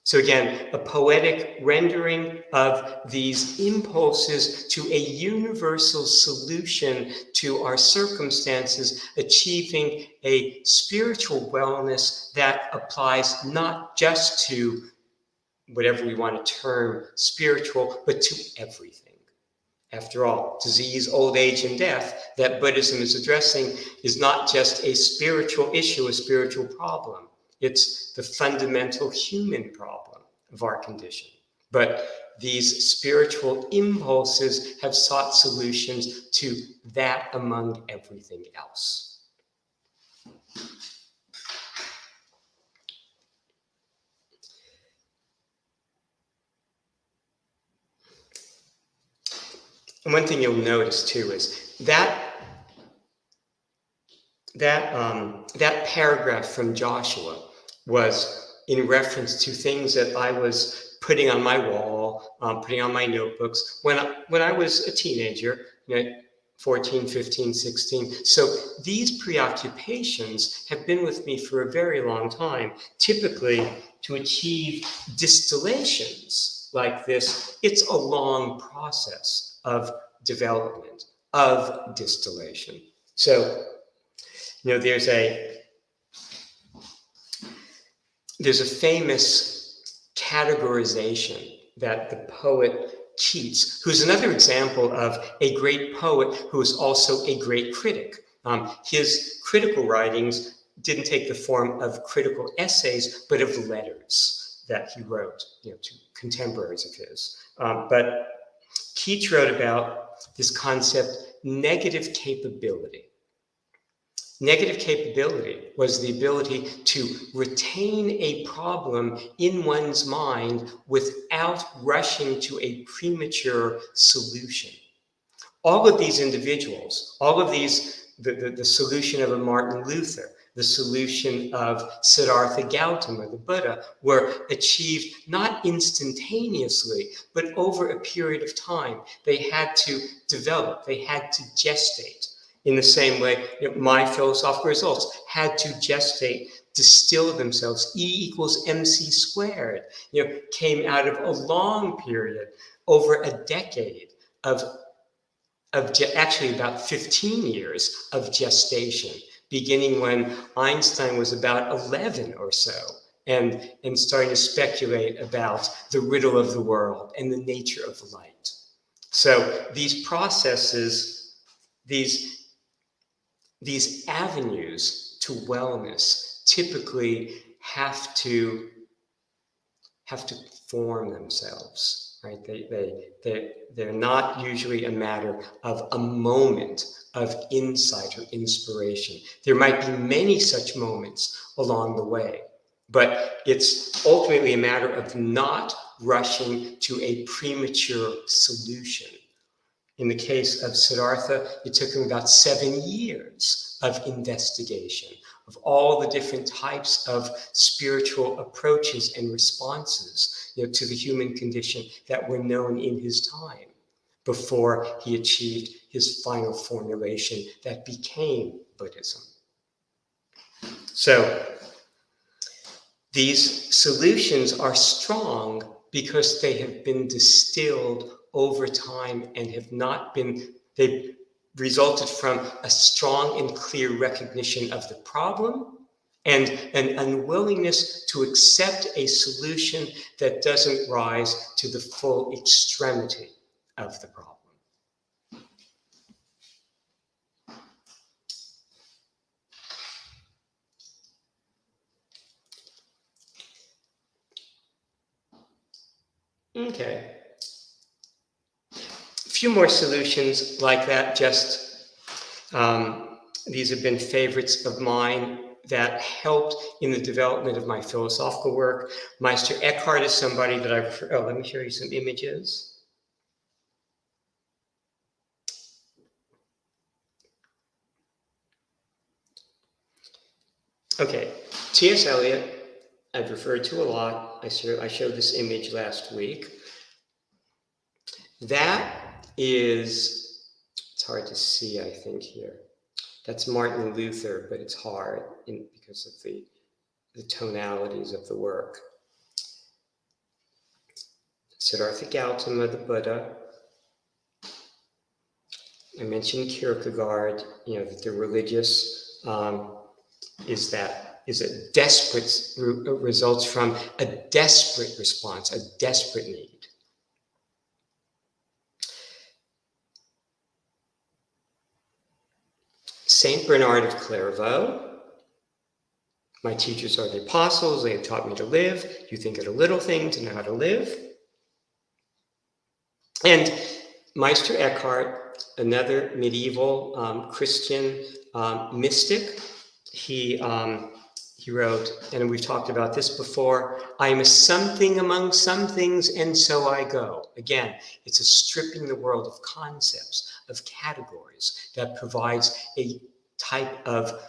So again, a poetic rendering of these impulses to a universal solution to our circumstances, achieving a spiritual wellness that applies not just to whatever we want to term spiritual, but to everything. After all, disease, old age, and death that Buddhism is addressing is not just a spiritual issue, a spiritual problem. It's the fundamental human problem of our condition. But these spiritual impulses have sought solutions to that among everything else. And one thing you'll notice too is that paragraph from Joshua was in reference to things that I was putting on my wall, putting on my notebooks when I was a teenager, 14, 15, 16. So these preoccupations have been with me for a very long time. Typically, to achieve distillations like this, it's a long process of development, of distillation. So, there's a famous categorization that the poet Keats, who's another example of a great poet who is also a great critic. His critical writings didn't take the form of critical essays, but of letters that he wrote, to contemporaries of his. But Keats wrote about this concept, negative capability. Negative capability was the ability to retain a problem in one's mind without rushing to a premature solution. All of these individuals, all of these, the solution of a Martin Luther, the solution of Siddhartha Gautama, the Buddha, were achieved not instantaneously, but over a period of time. They had to develop, they had to gestate. In the same way, my philosophical results had to gestate, distill themselves. E equals MC squared, came out of a long period, over a decade of actually about 15 years of gestation, beginning when Einstein was about 11 or so, and starting to speculate about the riddle of the world and the nature of light. So these processes, these avenues to wellness typically have to form themselves, right? They're not usually a matter of a moment of insight or inspiration. There might be many such moments along the way, but it's ultimately a matter of not rushing to a premature solution. In the case of Siddhartha, it took him about 7 years of investigation of all the different types of spiritual approaches and responses, to the human condition that were known in his time before he achieved his final formulation that became Buddhism. So these solutions are strong because they have been distilled over time and they've resulted from a strong and clear recognition of the problem and an unwillingness to accept a solution that doesn't rise to the full extremity of the problem. Okay. A few more solutions like that. These have been favorites of mine that helped in the development of my philosophical work. Meister Eckhart is somebody that let me show you some images. Okay, T.S. Eliot, I've referred to a lot. I showed this image last week. That is, it's hard to see, I think, here. That's Martin Luther, but it's hard because of the tonalities of the work. Siddhartha Gautama, the Buddha. I mentioned Kierkegaard, that the religious results from a desperate response, a desperate need. Saint Bernard of Claraveau. My teachers are the apostles. They have taught me to live. You think it a little thing to know how to live. And Meister Eckhart, another medieval Christian mystic, he wrote, and we've talked about this before, I am a something among some things, and so I go. Again, it's a stripping the world of concepts, of categories, that provides a type of,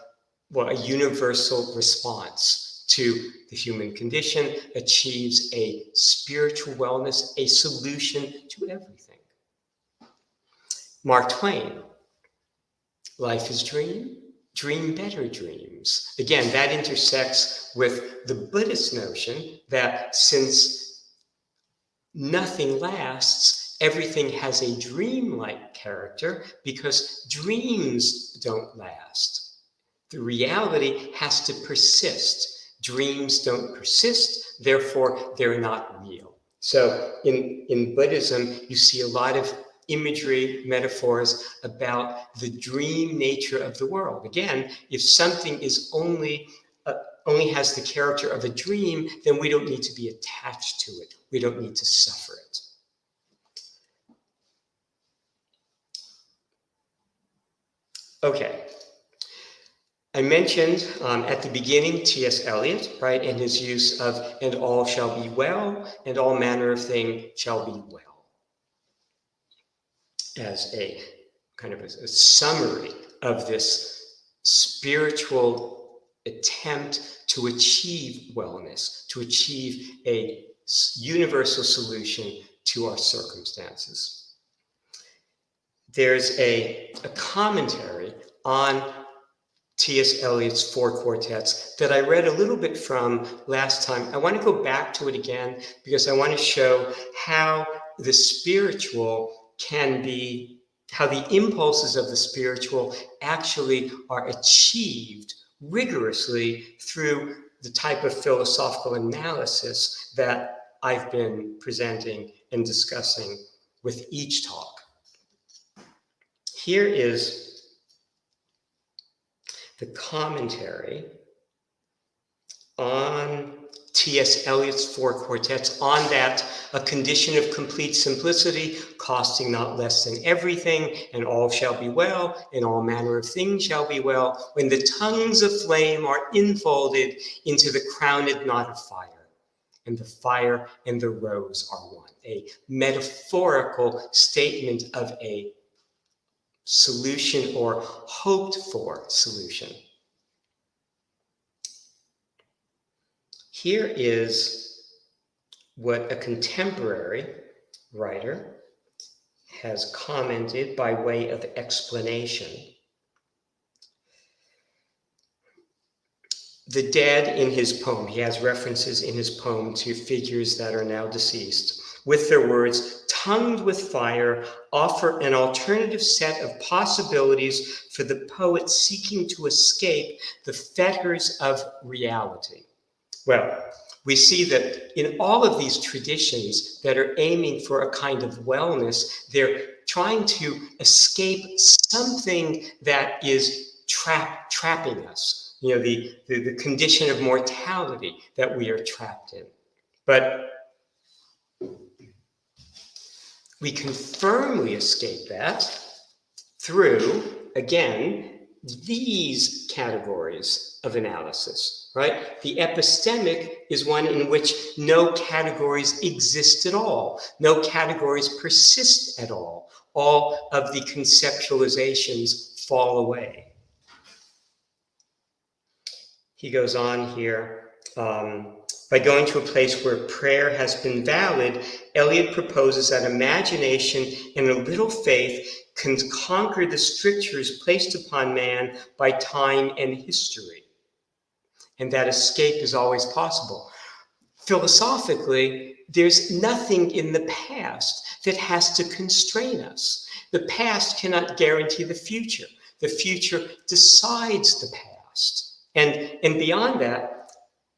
a universal response to the human condition, achieves a spiritual wellness, a solution to everything. Mark Twain, life is dream. Dream better dreams. Again, that intersects with the Buddhist notion that since nothing lasts, everything has a dream-like character because dreams don't last. The reality has to persist. Dreams don't persist, therefore they're not real. So in Buddhism, you see a lot of imagery, metaphors about the dream nature of the world. Again, if something is only has the character of a dream, then we don't need to be attached to it. We don't need to suffer it. Okay. I mentioned at the beginning T.S. Eliot, right, and his use of, and all shall be well, and all manner of thing shall be well, as a kind of a summary of this spiritual attempt to achieve wellness, to achieve a universal solution to our circumstances. There's a commentary on T.S. Eliot's Four Quartets that I read a little bit from last time. I want to go back to it again because I want to show how the spiritual can be, how the impulses of the spiritual actually are achieved rigorously through the type of philosophical analysis that I've been presenting and discussing with each talk. Here is the commentary on T.S. Eliot's Four Quartets, on that a condition of complete simplicity, costing not less than everything, and all shall be well, and all manner of things shall be well, when the tongues of flame are infolded into the crowned knot of fire, and the fire and the rose are one. A metaphorical statement of a solution or hoped for solution. Here is what a contemporary writer has commented by way of explanation. The dead in his poem, he has references in his poem to figures that are now deceased, with their words, tongued with fire, offer an alternative set of possibilities for the poet seeking to escape the fetters of reality. Well, we see that in all of these traditions that are aiming for a kind of wellness, they're trying to escape something that is trapping us, the condition of mortality that we are trapped in. But We can firmly escape that through, again, these categories of analysis, right? The epistemic is one in which no categories exist at all. No categories persist at all. All of the conceptualizations fall away. He goes on here, by going to a place where prayer has been valid, Eliot proposes that imagination and a little faith can conquer the strictures placed upon man by time and history, and that escape is always possible. Philosophically, there's nothing in the past that has to constrain us. The past cannot guarantee the future. The future decides the past. And beyond that,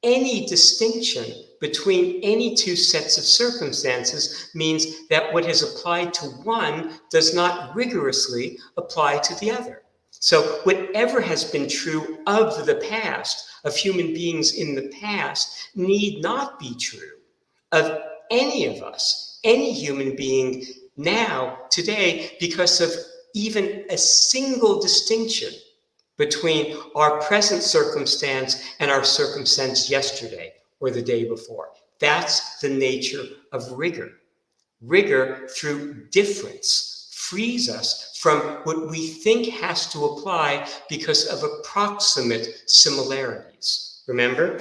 any distinction between any two sets of circumstances means that what is applied to one does not rigorously apply to the other. So whatever has been true of the past, of human beings in the past, need not be true of any of us, any human being now, today, because of even a single distinction between our present circumstance and our circumstance yesterday or the day before. That's the nature of rigor. Rigor through difference frees us from what we think has to apply because of approximate similarities. Remember,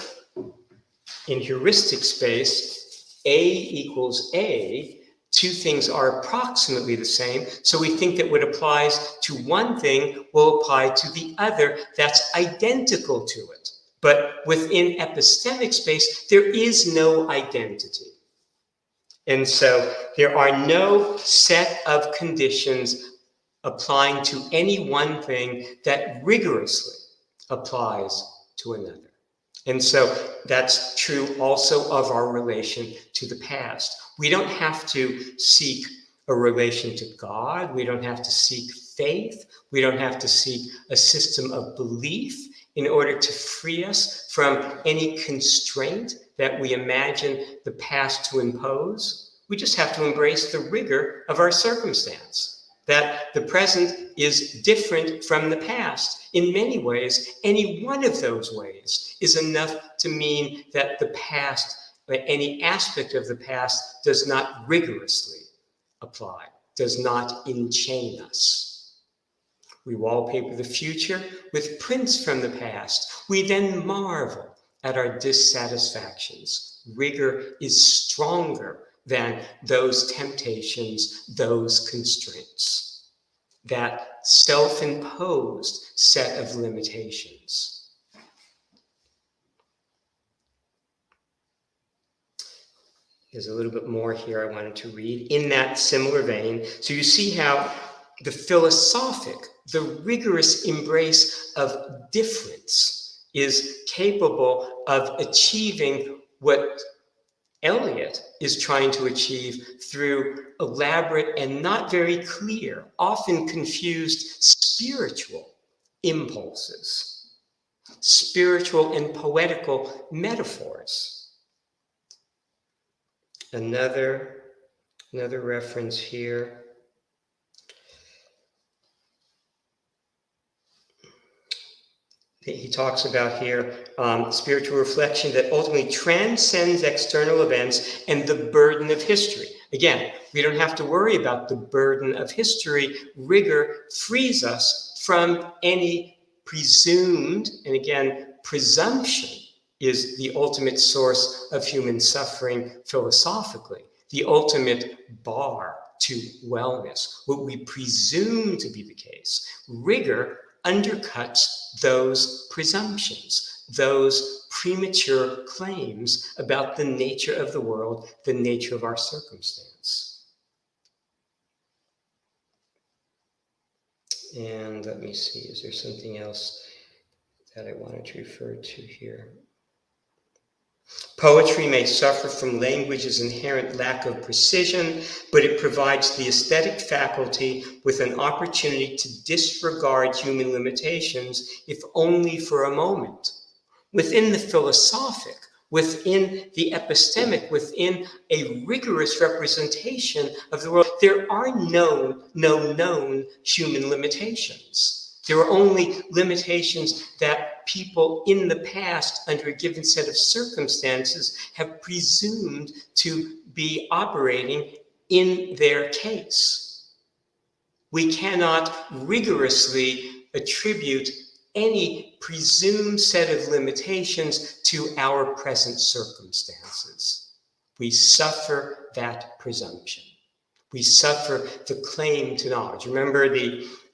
in heuristic space, A equals A, two things are approximately the same, so we think that what applies to one thing will apply to the other that's identical to it. But within epistemic space, there is no identity. And so there are no set of conditions applying to any one thing that rigorously applies to another. And so that's true also of our relation to the past. We don't have to seek a relation to God. We don't have to seek faith. We don't have to seek a system of belief in order to free us from any constraint that we imagine the past to impose. We just have to embrace the rigor of our circumstance, that the present is different from the past. In many ways, any one of those ways is enough to mean that the past, any aspect of the past, does not rigorously apply, does not enchain us. We wallpaper the future with prints from the past. We then marvel at our dissatisfactions. Rigor is stronger than those temptations, those constraints, that self-imposed set of limitations. There's a little bit more here I wanted to read in that similar vein. So you see how the philosophic, the rigorous embrace of difference is capable of achieving what Eliot is trying to achieve through elaborate and not very clear, often confused spiritual impulses, spiritual and poetical metaphors. Another reference here. He talks about here spiritual reflection that ultimately transcends external events and the burden of history. Again, we don't have to worry about the burden of history. Rigor frees us from any presumed, and again, presumption is the ultimate source of human suffering philosophically, the ultimate bar to wellness, what we presume to be the case. Rigor undercuts those presumptions, those premature claims about the nature of the world, the nature of our circumstance. And let me see, is there something else that I wanted to refer to here? Poetry may suffer from language's inherent lack of precision, but it provides the aesthetic faculty with an opportunity to disregard human limitations, if only for a moment. Within the philosophic, within the epistemic, within a rigorous representation of the world. There are no known human limitations. There are only limitations that people in the past, under a given set of circumstances, have presumed to be operating in their case. We cannot rigorously attribute any presumed set of limitations to our present circumstances. We suffer that presumption. We suffer the claim to knowledge. Remember,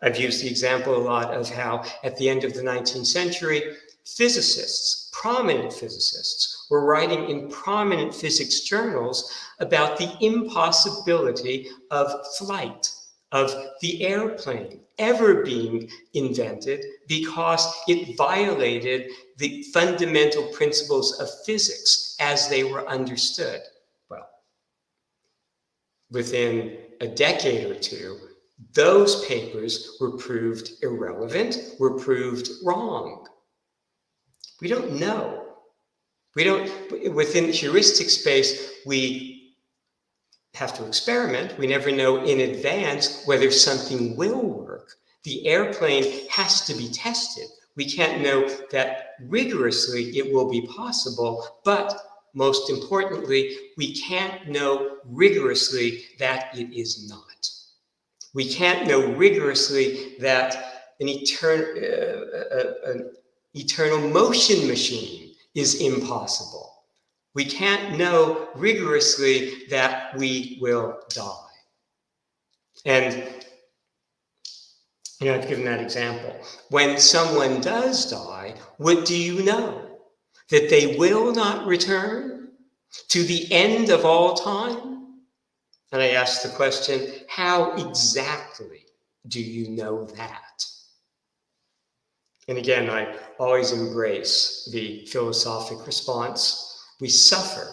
I've used the example a lot of how at the end of the 19th century, physicists, prominent physicists, were writing in prominent physics journals about the impossibility of flight, of the airplane ever being invented because it violated the fundamental principles of physics as they were understood. Well, within a decade or two, those papers were proved irrelevant, were proved wrong. We don't know. Within heuristic space, we have to experiment. We never know in advance whether something will work. The airplane has to be tested. We can't know that rigorously it will be possible, but most importantly, we can't know rigorously that it is not. We can't know rigorously that an eternal motion machine is impossible. We can't know rigorously that we will die. And, I've given that example. When someone does die, what do you know? That they will not return to the end of all time? And I ask the question, how exactly do you know that? And again, I always embrace the philosophic response. We suffer.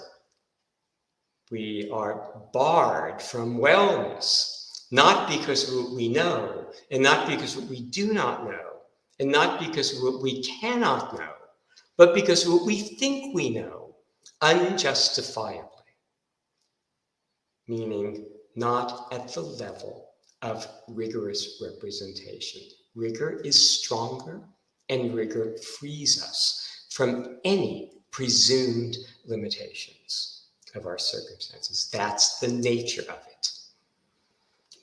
We are barred from wellness, not because of what we know, and not because of what we do not know, and not because of what we cannot know, but because of what we think we know, unjustifiably. Meaning, not at the level of rigorous representation. Rigor is stronger, and rigor frees us from any presumed limitations of our circumstances. That's the nature of it.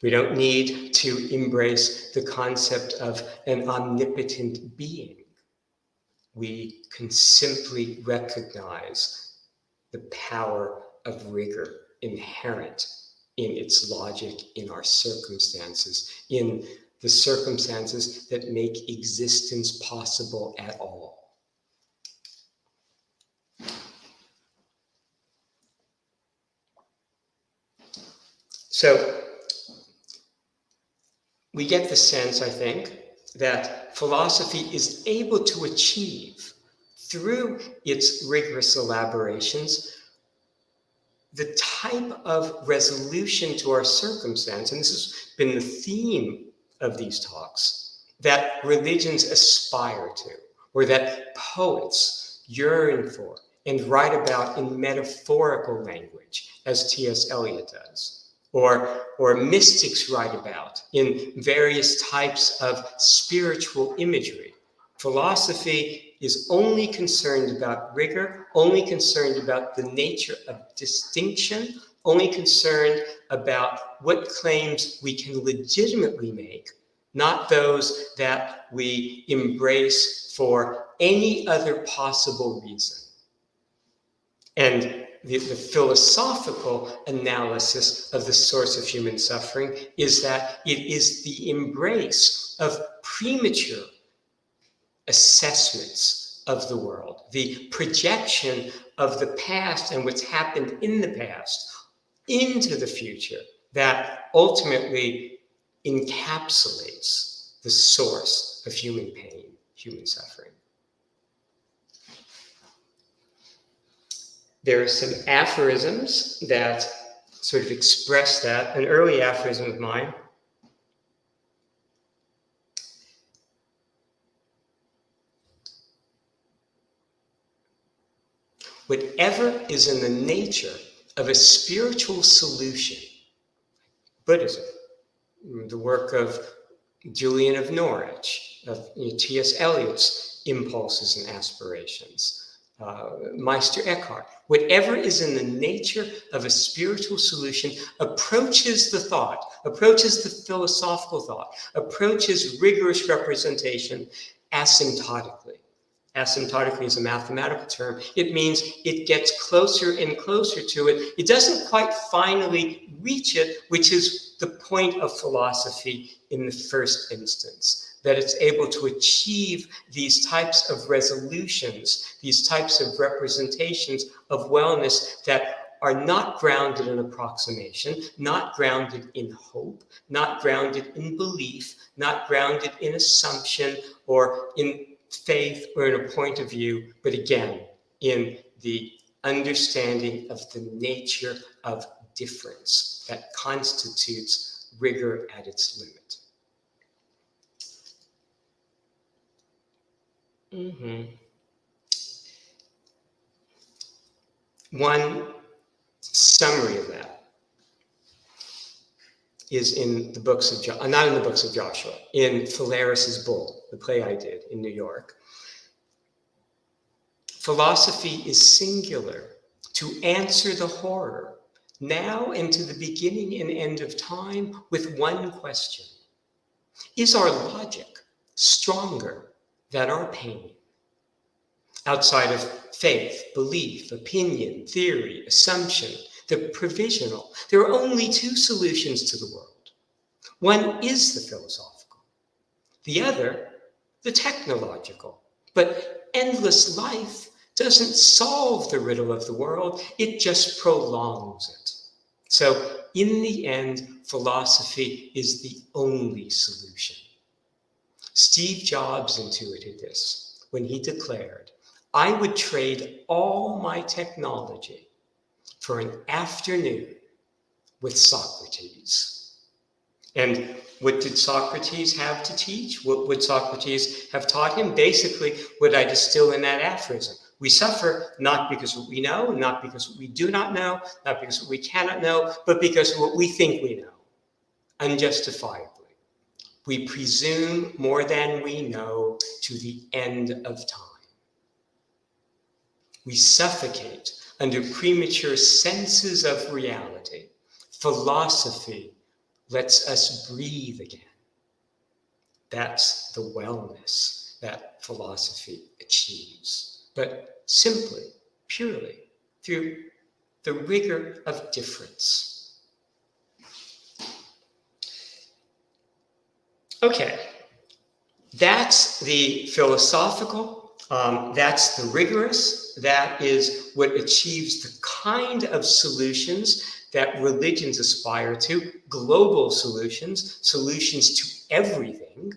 We don't need to embrace the concept of an omnipotent being. We can simply recognize the power of rigor inherent in its logic, in our circumstances, in the circumstances that make existence possible at all. So, we get the sense, I think, that philosophy is able to achieve, through its rigorous elaborations, the type of resolution to our circumstance, and this has been the theme of these talks, that religions aspire to, or that poets yearn for and write about in metaphorical language, as T.S. Eliot does, or mystics write about in various types of spiritual imagery. Philosophy is only concerned about rigor, only concerned about the nature of distinction, only concerned about what claims we can legitimately make, not those that we embrace for any other possible reason. And the philosophical analysis of the source of human suffering is that it is the embrace of premature assessments of the world, the projection of the past and what's happened in the past into the future that ultimately encapsulates the source of human pain, human suffering. There are some aphorisms that sort of express that. An early aphorism of mine: whatever is in the nature of a spiritual solution, Buddhism, the work of Julian of Norwich, of T.S. Eliot's impulses and aspirations, Meister Eckhart, whatever is in the nature of a spiritual solution approaches the thought, approaches the philosophical thought, approaches rigorous representation asymptotically. Asymptotically is a mathematical term. It means it gets closer and closer to it. It doesn't quite finally reach it, which is the point of philosophy in the first instance, that it's able to achieve these types of resolutions, these types of representations of wellness that are not grounded in approximation, not grounded in hope, not grounded in belief, not grounded in assumption or in faith or in a point of view, but again, in the understanding of the nature of difference that constitutes rigor at its limit. One summary of that is in the books of not in the books of Joshua, in Phalaris's Bull, the play I did in New York. Philosophy is singular to answer the horror now and to the beginning and end of time with one question. Is our logic stronger than our pain? Outside of faith, belief, opinion, theory, assumption, the provisional, there are only two solutions to the world. One is the philosophical, the other, the technological. But endless life doesn't solve the riddle of the world, it just prolongs it. So in the end, philosophy is the only solution. Steve Jobs intuited this when he declared, "I would trade all my technology for an afternoon with Socrates." And what did Socrates have to teach? What would Socrates have taught him? Basically, what I distill in that aphorism. We suffer not because of what we know, not because of what we do not know, not because of what we cannot know, but because of what we think we know, unjustifiably. We presume more than we know to the end of time. We suffocate under premature senses of reality. Philosophy lets us breathe again. That's the wellness that philosophy achieves, but simply, purely, through the rigor of difference. Okay, that's the philosophical, that's the rigorous, that is what achieves the kind of solutions that religions aspire to, global solutions, solutions to everything.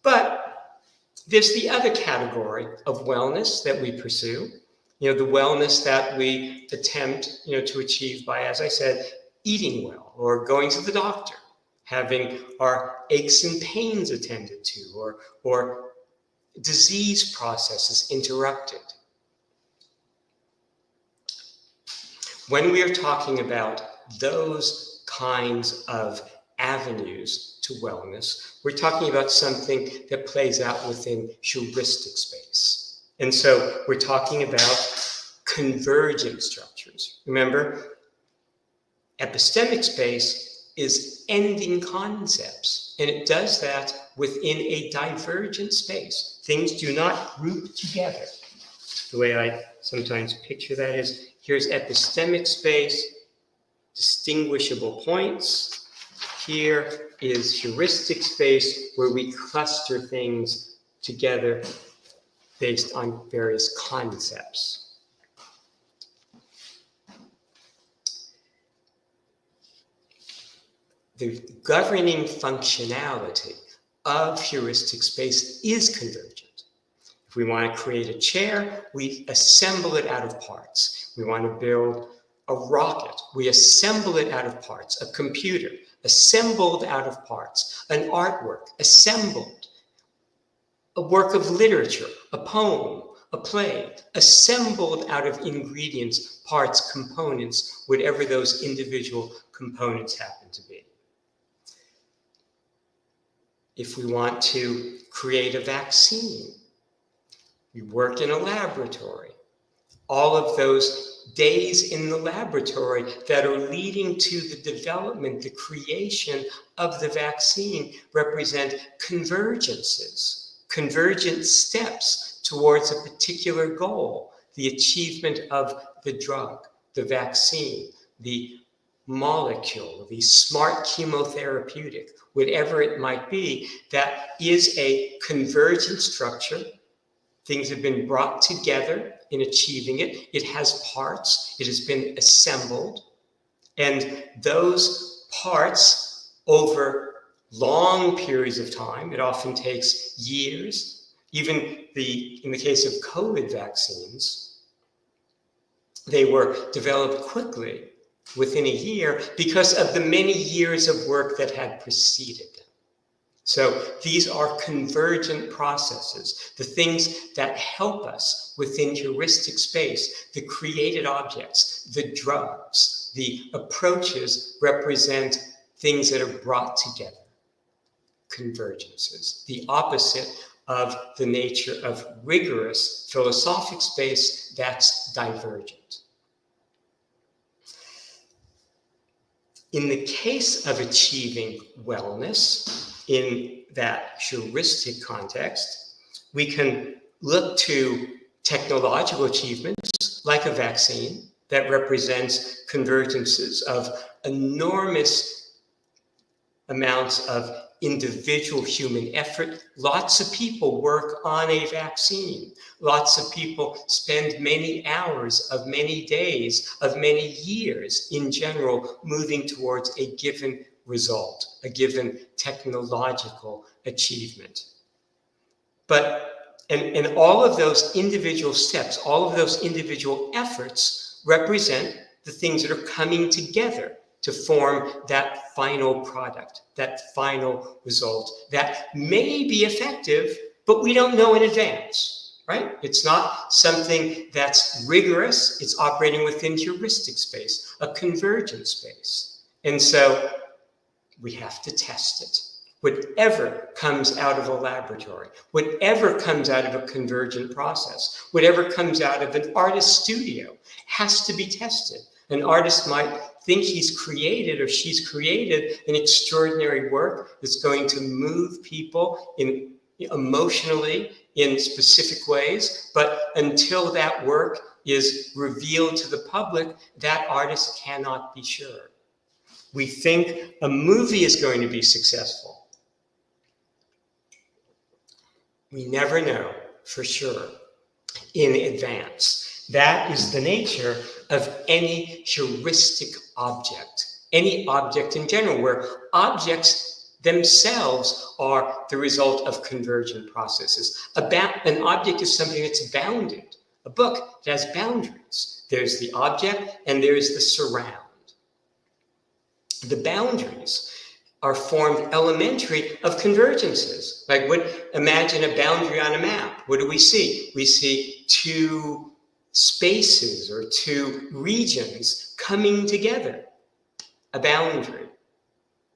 But there's the other category of wellness that we pursue, the wellness that we attempt, to achieve by, as I said, eating well or going to the doctor, having our aches and pains attended to, or disease processes interrupted. When we are talking about those kinds of avenues to wellness, we're talking about something that plays out within heuristic space. And so we're talking about convergent structures. Remember, epistemic space is ending concepts, and it does that within a divergent space. Things do not group together. The way I sometimes picture that is, here's epistemic space, distinguishable points. Here is heuristic space, where we cluster things together based on various concepts. The governing functionality of heuristic space is convergent. If we want to create a chair, we assemble it out of parts. We want to build a rocket, we assemble it out of parts. A computer, assembled out of parts. An artwork, assembled. A work of literature, a poem, a play, assembled out of ingredients, parts, components, whatever those individual components happen to be. If we want to create a vaccine, we work in a laboratory. All of those days in the laboratory that are leading to the development, the creation of the vaccine represent convergences, convergent steps towards a particular goal, the achievement of the drug, the vaccine, the molecule, the smart chemotherapeutic, whatever it might be, that is a convergent structure. Things have been brought together in achieving it. It has parts. It has been assembled. And those parts, over long periods of time, it often takes years. Even in the case of COVID vaccines, they were developed quickly, within a year, because of the many years of work that had preceded them. So these are convergent processes, the things that help us within heuristic space, the created objects, the drugs, the approaches represent things that are brought together, convergences, the opposite of the nature of rigorous philosophic space that's divergent. In the case of achieving wellness, in that heuristic context, we can look to technological achievements like a vaccine that represents convergences of enormous amounts of individual human effort. Lots of people work on a vaccine. Lots of people spend many hours of many days, of many years in general, moving towards a given result, a given technological achievement. And all of those individual steps, all of those individual efforts represent the things that are coming together to form that final product, that final result that may be effective, but we don't know in advance, right? It's not something that's rigorous. It's operating within heuristic space, a convergent space. And so we have to test it. Whatever comes out of a laboratory, whatever comes out of a convergent process, whatever comes out of an artist's studio has to be tested. An artist might think he's created or she's created an extraordinary work that's going to move people emotionally in specific ways, but until that work is revealed to the public, that artist cannot be sure. We think a movie is going to be successful. We never know for sure in advance. That is the nature of any heuristic object, any object in general, where objects themselves are the result of convergent processes. An object is something that's bounded. A book that has boundaries. There's the object and there's the surround. The boundaries are formed elementary of convergences. Like, imagine a boundary on a map. What do we see? We see two spaces or two regions coming together. A boundary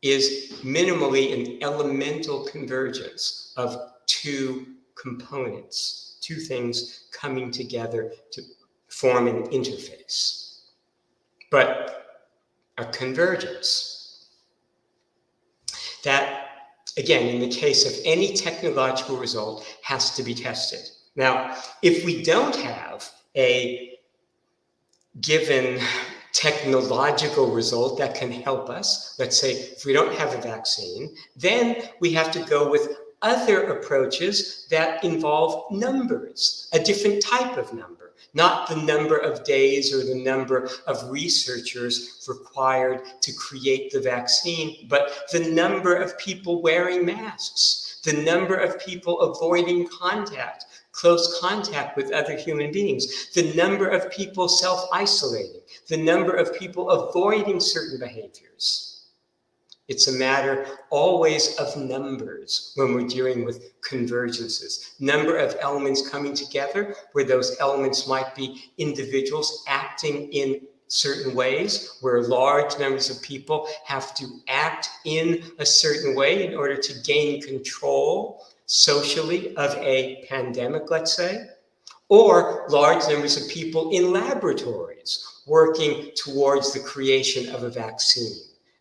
is minimally an elemental convergence of two components, two things coming together to form an interface. But a convergence that, again, in the case of any technological result, has to be tested. Now, if we don't have a given technological result that can help us, let's say if we don't have a vaccine, then we have to go with other approaches that involve numbers, a different type of number, not the number of days or the number of researchers required to create the vaccine, but the number of people wearing masks, the number of people avoiding contact, close contact with other human beings, the number of people self-isolating, the number of people avoiding certain behaviors. It's a matter always of numbers when we're dealing with convergences. Number of elements coming together, where those elements might be individuals acting in certain ways, where large numbers of people have to act in a certain way in order to gain control socially of a pandemic, let's say, or large numbers of people in laboratories working towards the creation of a vaccine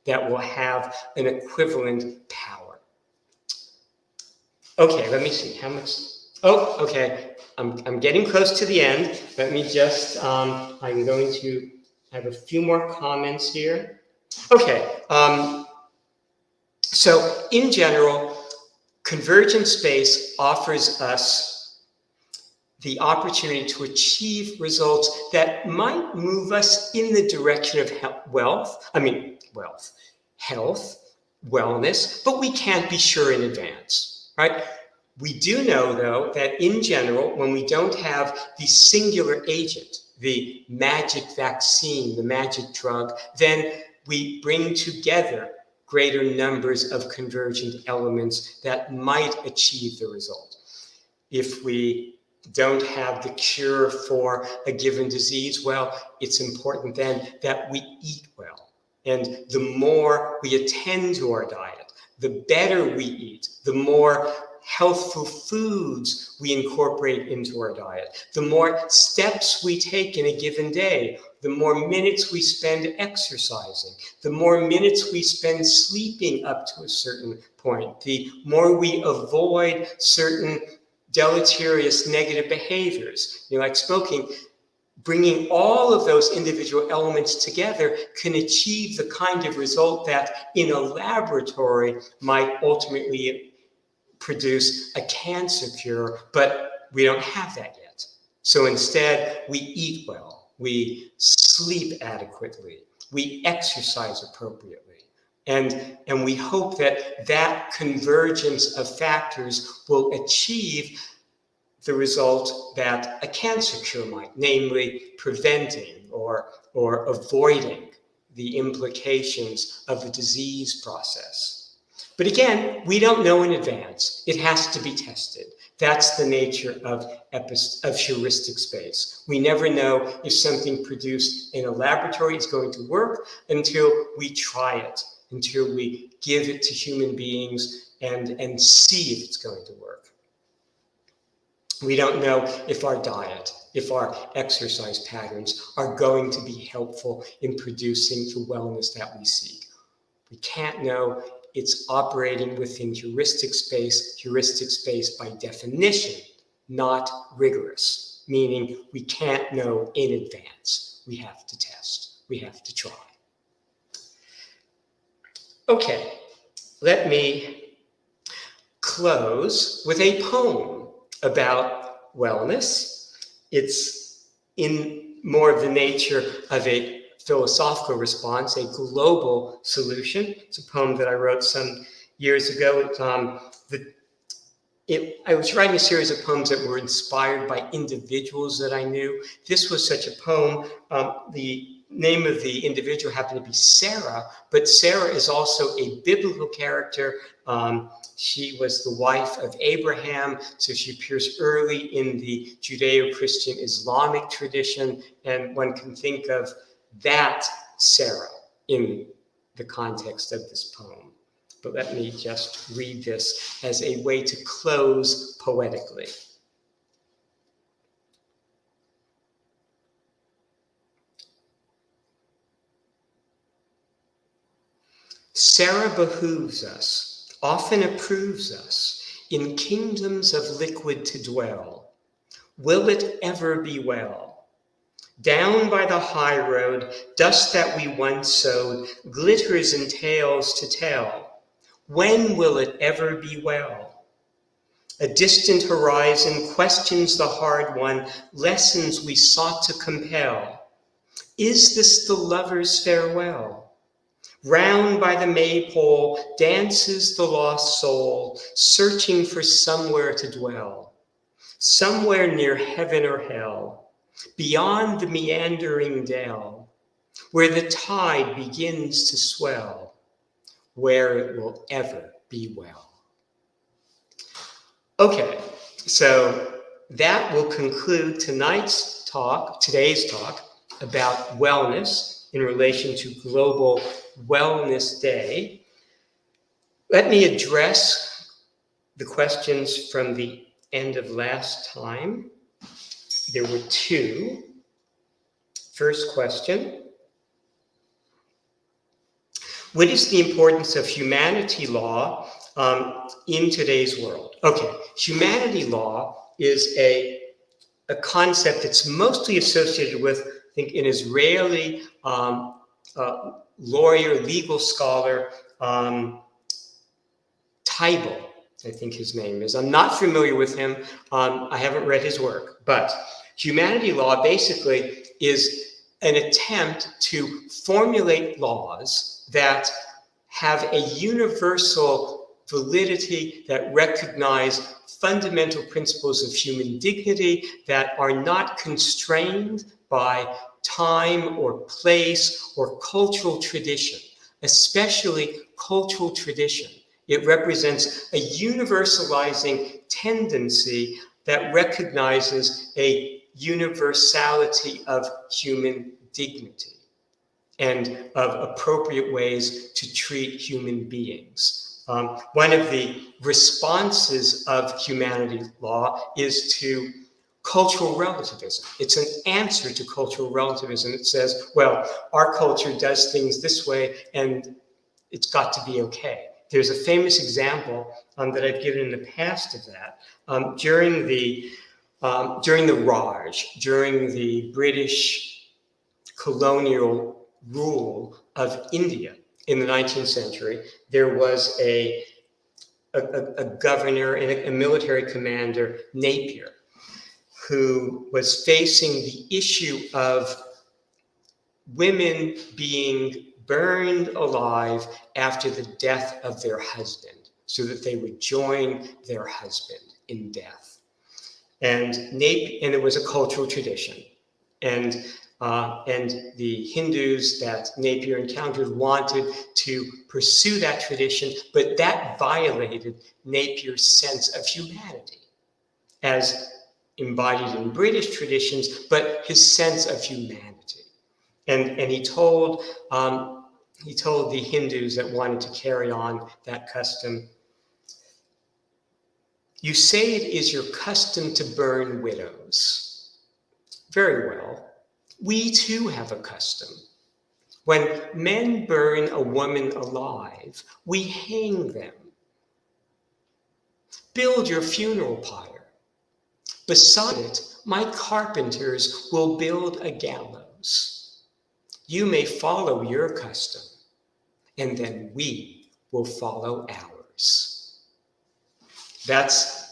that will have an equivalent power. Okay, let me see how much. Oh, okay. I'm getting close to the end. Let me just, I'm going to have a few more comments here. Okay, so in general, convergent space offers us the opportunity to achieve results that might move us in the direction of health, wellness, but we can't be sure in advance, right? We do know, though, that in general, when we don't have the singular agent, the magic vaccine, the magic drug, then we bring together greater numbers of convergent elements that might achieve the result. If we don't have the cure for a given disease, well, it's important then that we eat well. And the more we attend to our diet, the better we eat, the more healthful foods we incorporate into our diet, the more steps we take in a given day, the more minutes we spend exercising, the more minutes we spend sleeping up to a certain point, the more we avoid certain deleterious negative behaviors, like smoking. Bringing all of those individual elements together can achieve the kind of result that in a laboratory might ultimately produce a cancer cure, but we don't have that yet. So instead, we eat well, we sleep adequately, we exercise appropriately. And we hope that that convergence of factors will achieve the result that a cancer cure might, namely preventing or avoiding the implications of the disease process. But again, we don't know in advance. It has to be tested. That's the nature of heuristic space. We never know if something produced in a laboratory is going to work until we try it, until we give it to human beings and see if it's going to work. We don't know if our diet, if our exercise patterns are going to be helpful in producing the wellness that we seek. We can't know. It's operating within heuristic space by definition, not rigorous, meaning we can't know in advance. We have to test, we have to try. Okay, let me close with a poem about wellness. It's in more of the nature of a philosophical response, a global solution. It's a poem that I wrote some years ago. I was writing a series of poems that were inspired by individuals that I knew. This was such a poem. The name of the individual happened to be Sarah, but Sarah is also a biblical character. She was the wife of Abraham, so she appears early in the Judeo-Christian Islamic tradition, and one can think of that Sarah in the context of this poem. But let me just read this as a way to close poetically. Sarah behooves us, often approves us, in kingdoms of liquid to dwell. Will it ever be well? Down by the high road, dust that we once sowed glitters in tales to tell. When will it ever be well? A distant horizon questions the hard won lessons we sought to compel. Is this the lover's farewell? Round by the maypole dances the lost soul, searching for somewhere to dwell, somewhere near heaven or hell, beyond the meandering dell, where the tide begins to swell. where it will ever be well. Okay, so that will conclude today's talk about wellness in relation to Global Wellness Day. Let me address the questions from the end of last time. There were two. First question: what is the importance of humanity law in today's world? Okay, humanity law is a concept that's mostly associated with, I think, an Israeli lawyer, legal scholar, Tybal, I think his name is. I'm not familiar with him. I haven't read his work. But humanity law basically is an attempt to formulate laws that have a universal validity, that recognize fundamental principles of human dignity, that are not constrained by time or place or cultural tradition, especially cultural tradition. It represents a universalizing tendency that recognizes a universality of human dignity and of appropriate ways to treat human beings. One of the responses of humanity law is to cultural relativism. It's an answer to cultural relativism. It says, well, our culture does things this way, and it's got to be okay. There's a famous example that I've given in the past of that. During the Raj, during the British colonial rule of India in the 19th century, there was a governor and a military commander, Napier, who was facing the issue of women being burned alive after the death of their husband, so that they would join their husband in death. And it was a cultural tradition. And the Hindus that Napier encountered wanted to pursue that tradition, but that violated Napier's sense of humanity, as embodied in British traditions, but his sense of humanity. And he told the Hindus that wanted to carry on that custom, "You say it is your custom to burn widows. Very well. We too have a custom. When men burn a woman alive, we hang them. Build your funeral pyre. Beside it, my carpenters will build a gallows. You may follow your custom, and then we will follow ours." That's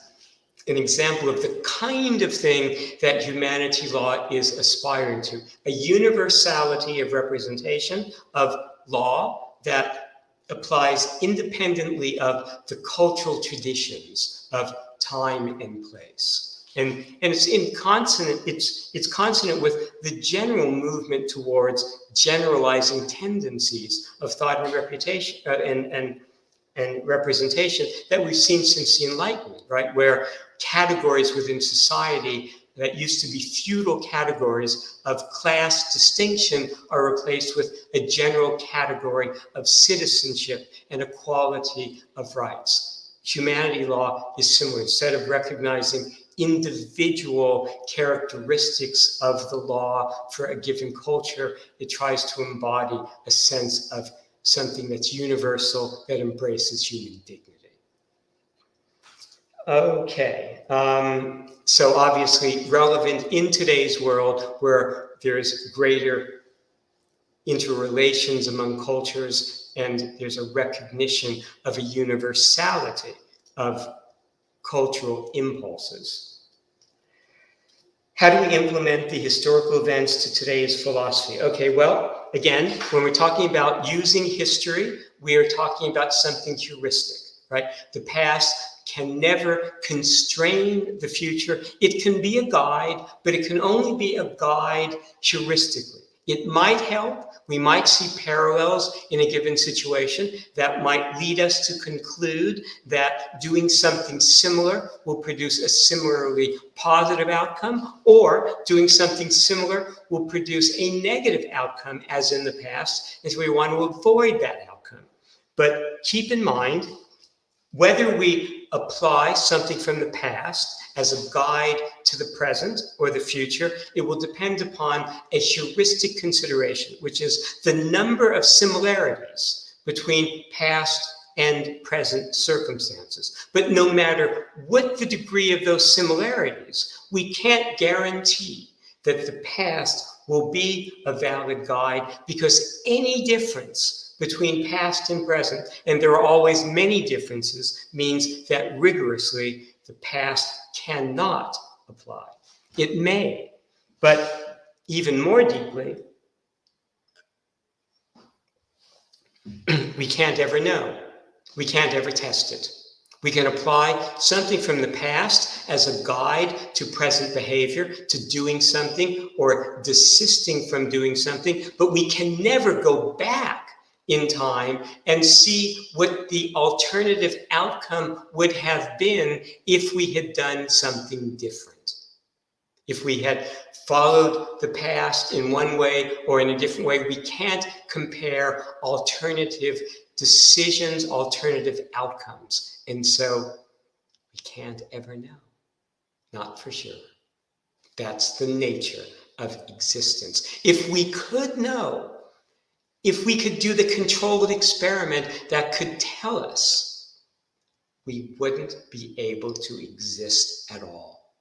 an example of the kind of thing that humanity law is aspiring to, a universality of representation of law that applies independently of the cultural traditions of time and place. And it's consonant with the general movement towards generalizing tendencies of thought and reputation and representation that we've seen since the Enlightenment, right? Where categories within society that used to be feudal categories of class distinction are replaced with a general category of citizenship and equality of rights. Humanity law is similar. Instead of recognizing individual characteristics of the law for a given culture, it tries to embody a sense of something that's universal, that embraces human dignity. Okay, so obviously relevant in today's world where there's greater interrelations among cultures and there's a recognition of a universality of cultural impulses. How do we implement the historical events to today's philosophy? Okay, well, again, when we're talking about using history, we are talking about something heuristic, right? The past can never constrain the future. It can be a guide, but it can only be a guide heuristically. It might help, We might see parallels in a given situation that might lead us to conclude that doing something similar will produce a similarly positive outcome, or doing something similar will produce a negative outcome as in the past, and so we want to avoid that outcome. But keep in mind, whether we apply something from the past as a guide to the present or the future, it will depend upon a heuristic consideration, which is the number of similarities between past and present circumstances. But no matter what the degree of those similarities, we can't guarantee that the past will be a valid guide, because any difference between past and present, and there are always many differences, means that rigorously the past cannot apply. It may, but even more deeply, we can't ever know. We can't ever test it. We can apply something from the past as a guide to present behavior, to doing something or desisting from doing something, but we can never go back in time and see what the alternative outcome would have been if we had done something different. If we had followed the past in one way or in a different way, we can't compare alternative decisions, alternative outcomes. And so we can't ever know. Not for sure. That's the nature of existence. If we could know, if we could do the controlled experiment that could tell us, we wouldn't be able to exist at all.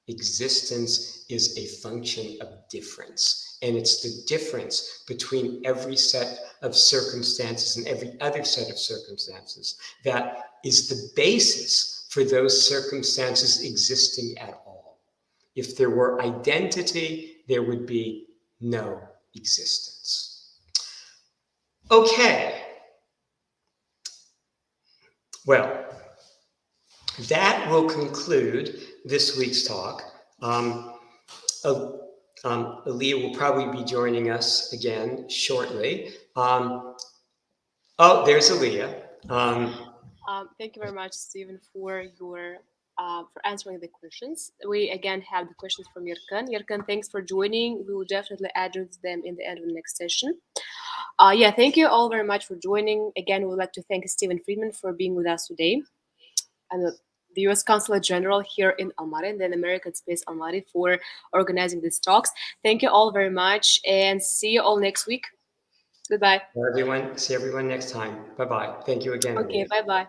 Existence is a function of difference, and it's the difference between every set of circumstances and every other set of circumstances that is the basis for those circumstances existing at all. If there were identity, there would be no existence. Okay, well, that will conclude this week's talk. Aaliyah will probably be joining us again shortly. Oh, there's Aaliyah. Thank you very much, Stephen, for answering the questions. We again have the questions from Yerkan. Yerkan, thanks for joining. We will definitely address them in the end of the next session. Thank you all very much for joining. Again, we would like to thank Stephen Friedman for being with us today, and the U.S. Consulate General here in Almaty, and then American Space Almaty, for organizing these talks. Thank you all very much, and see you all next week. Goodbye. See everyone next time. Bye-bye. Thank you again. Okay, bye-bye.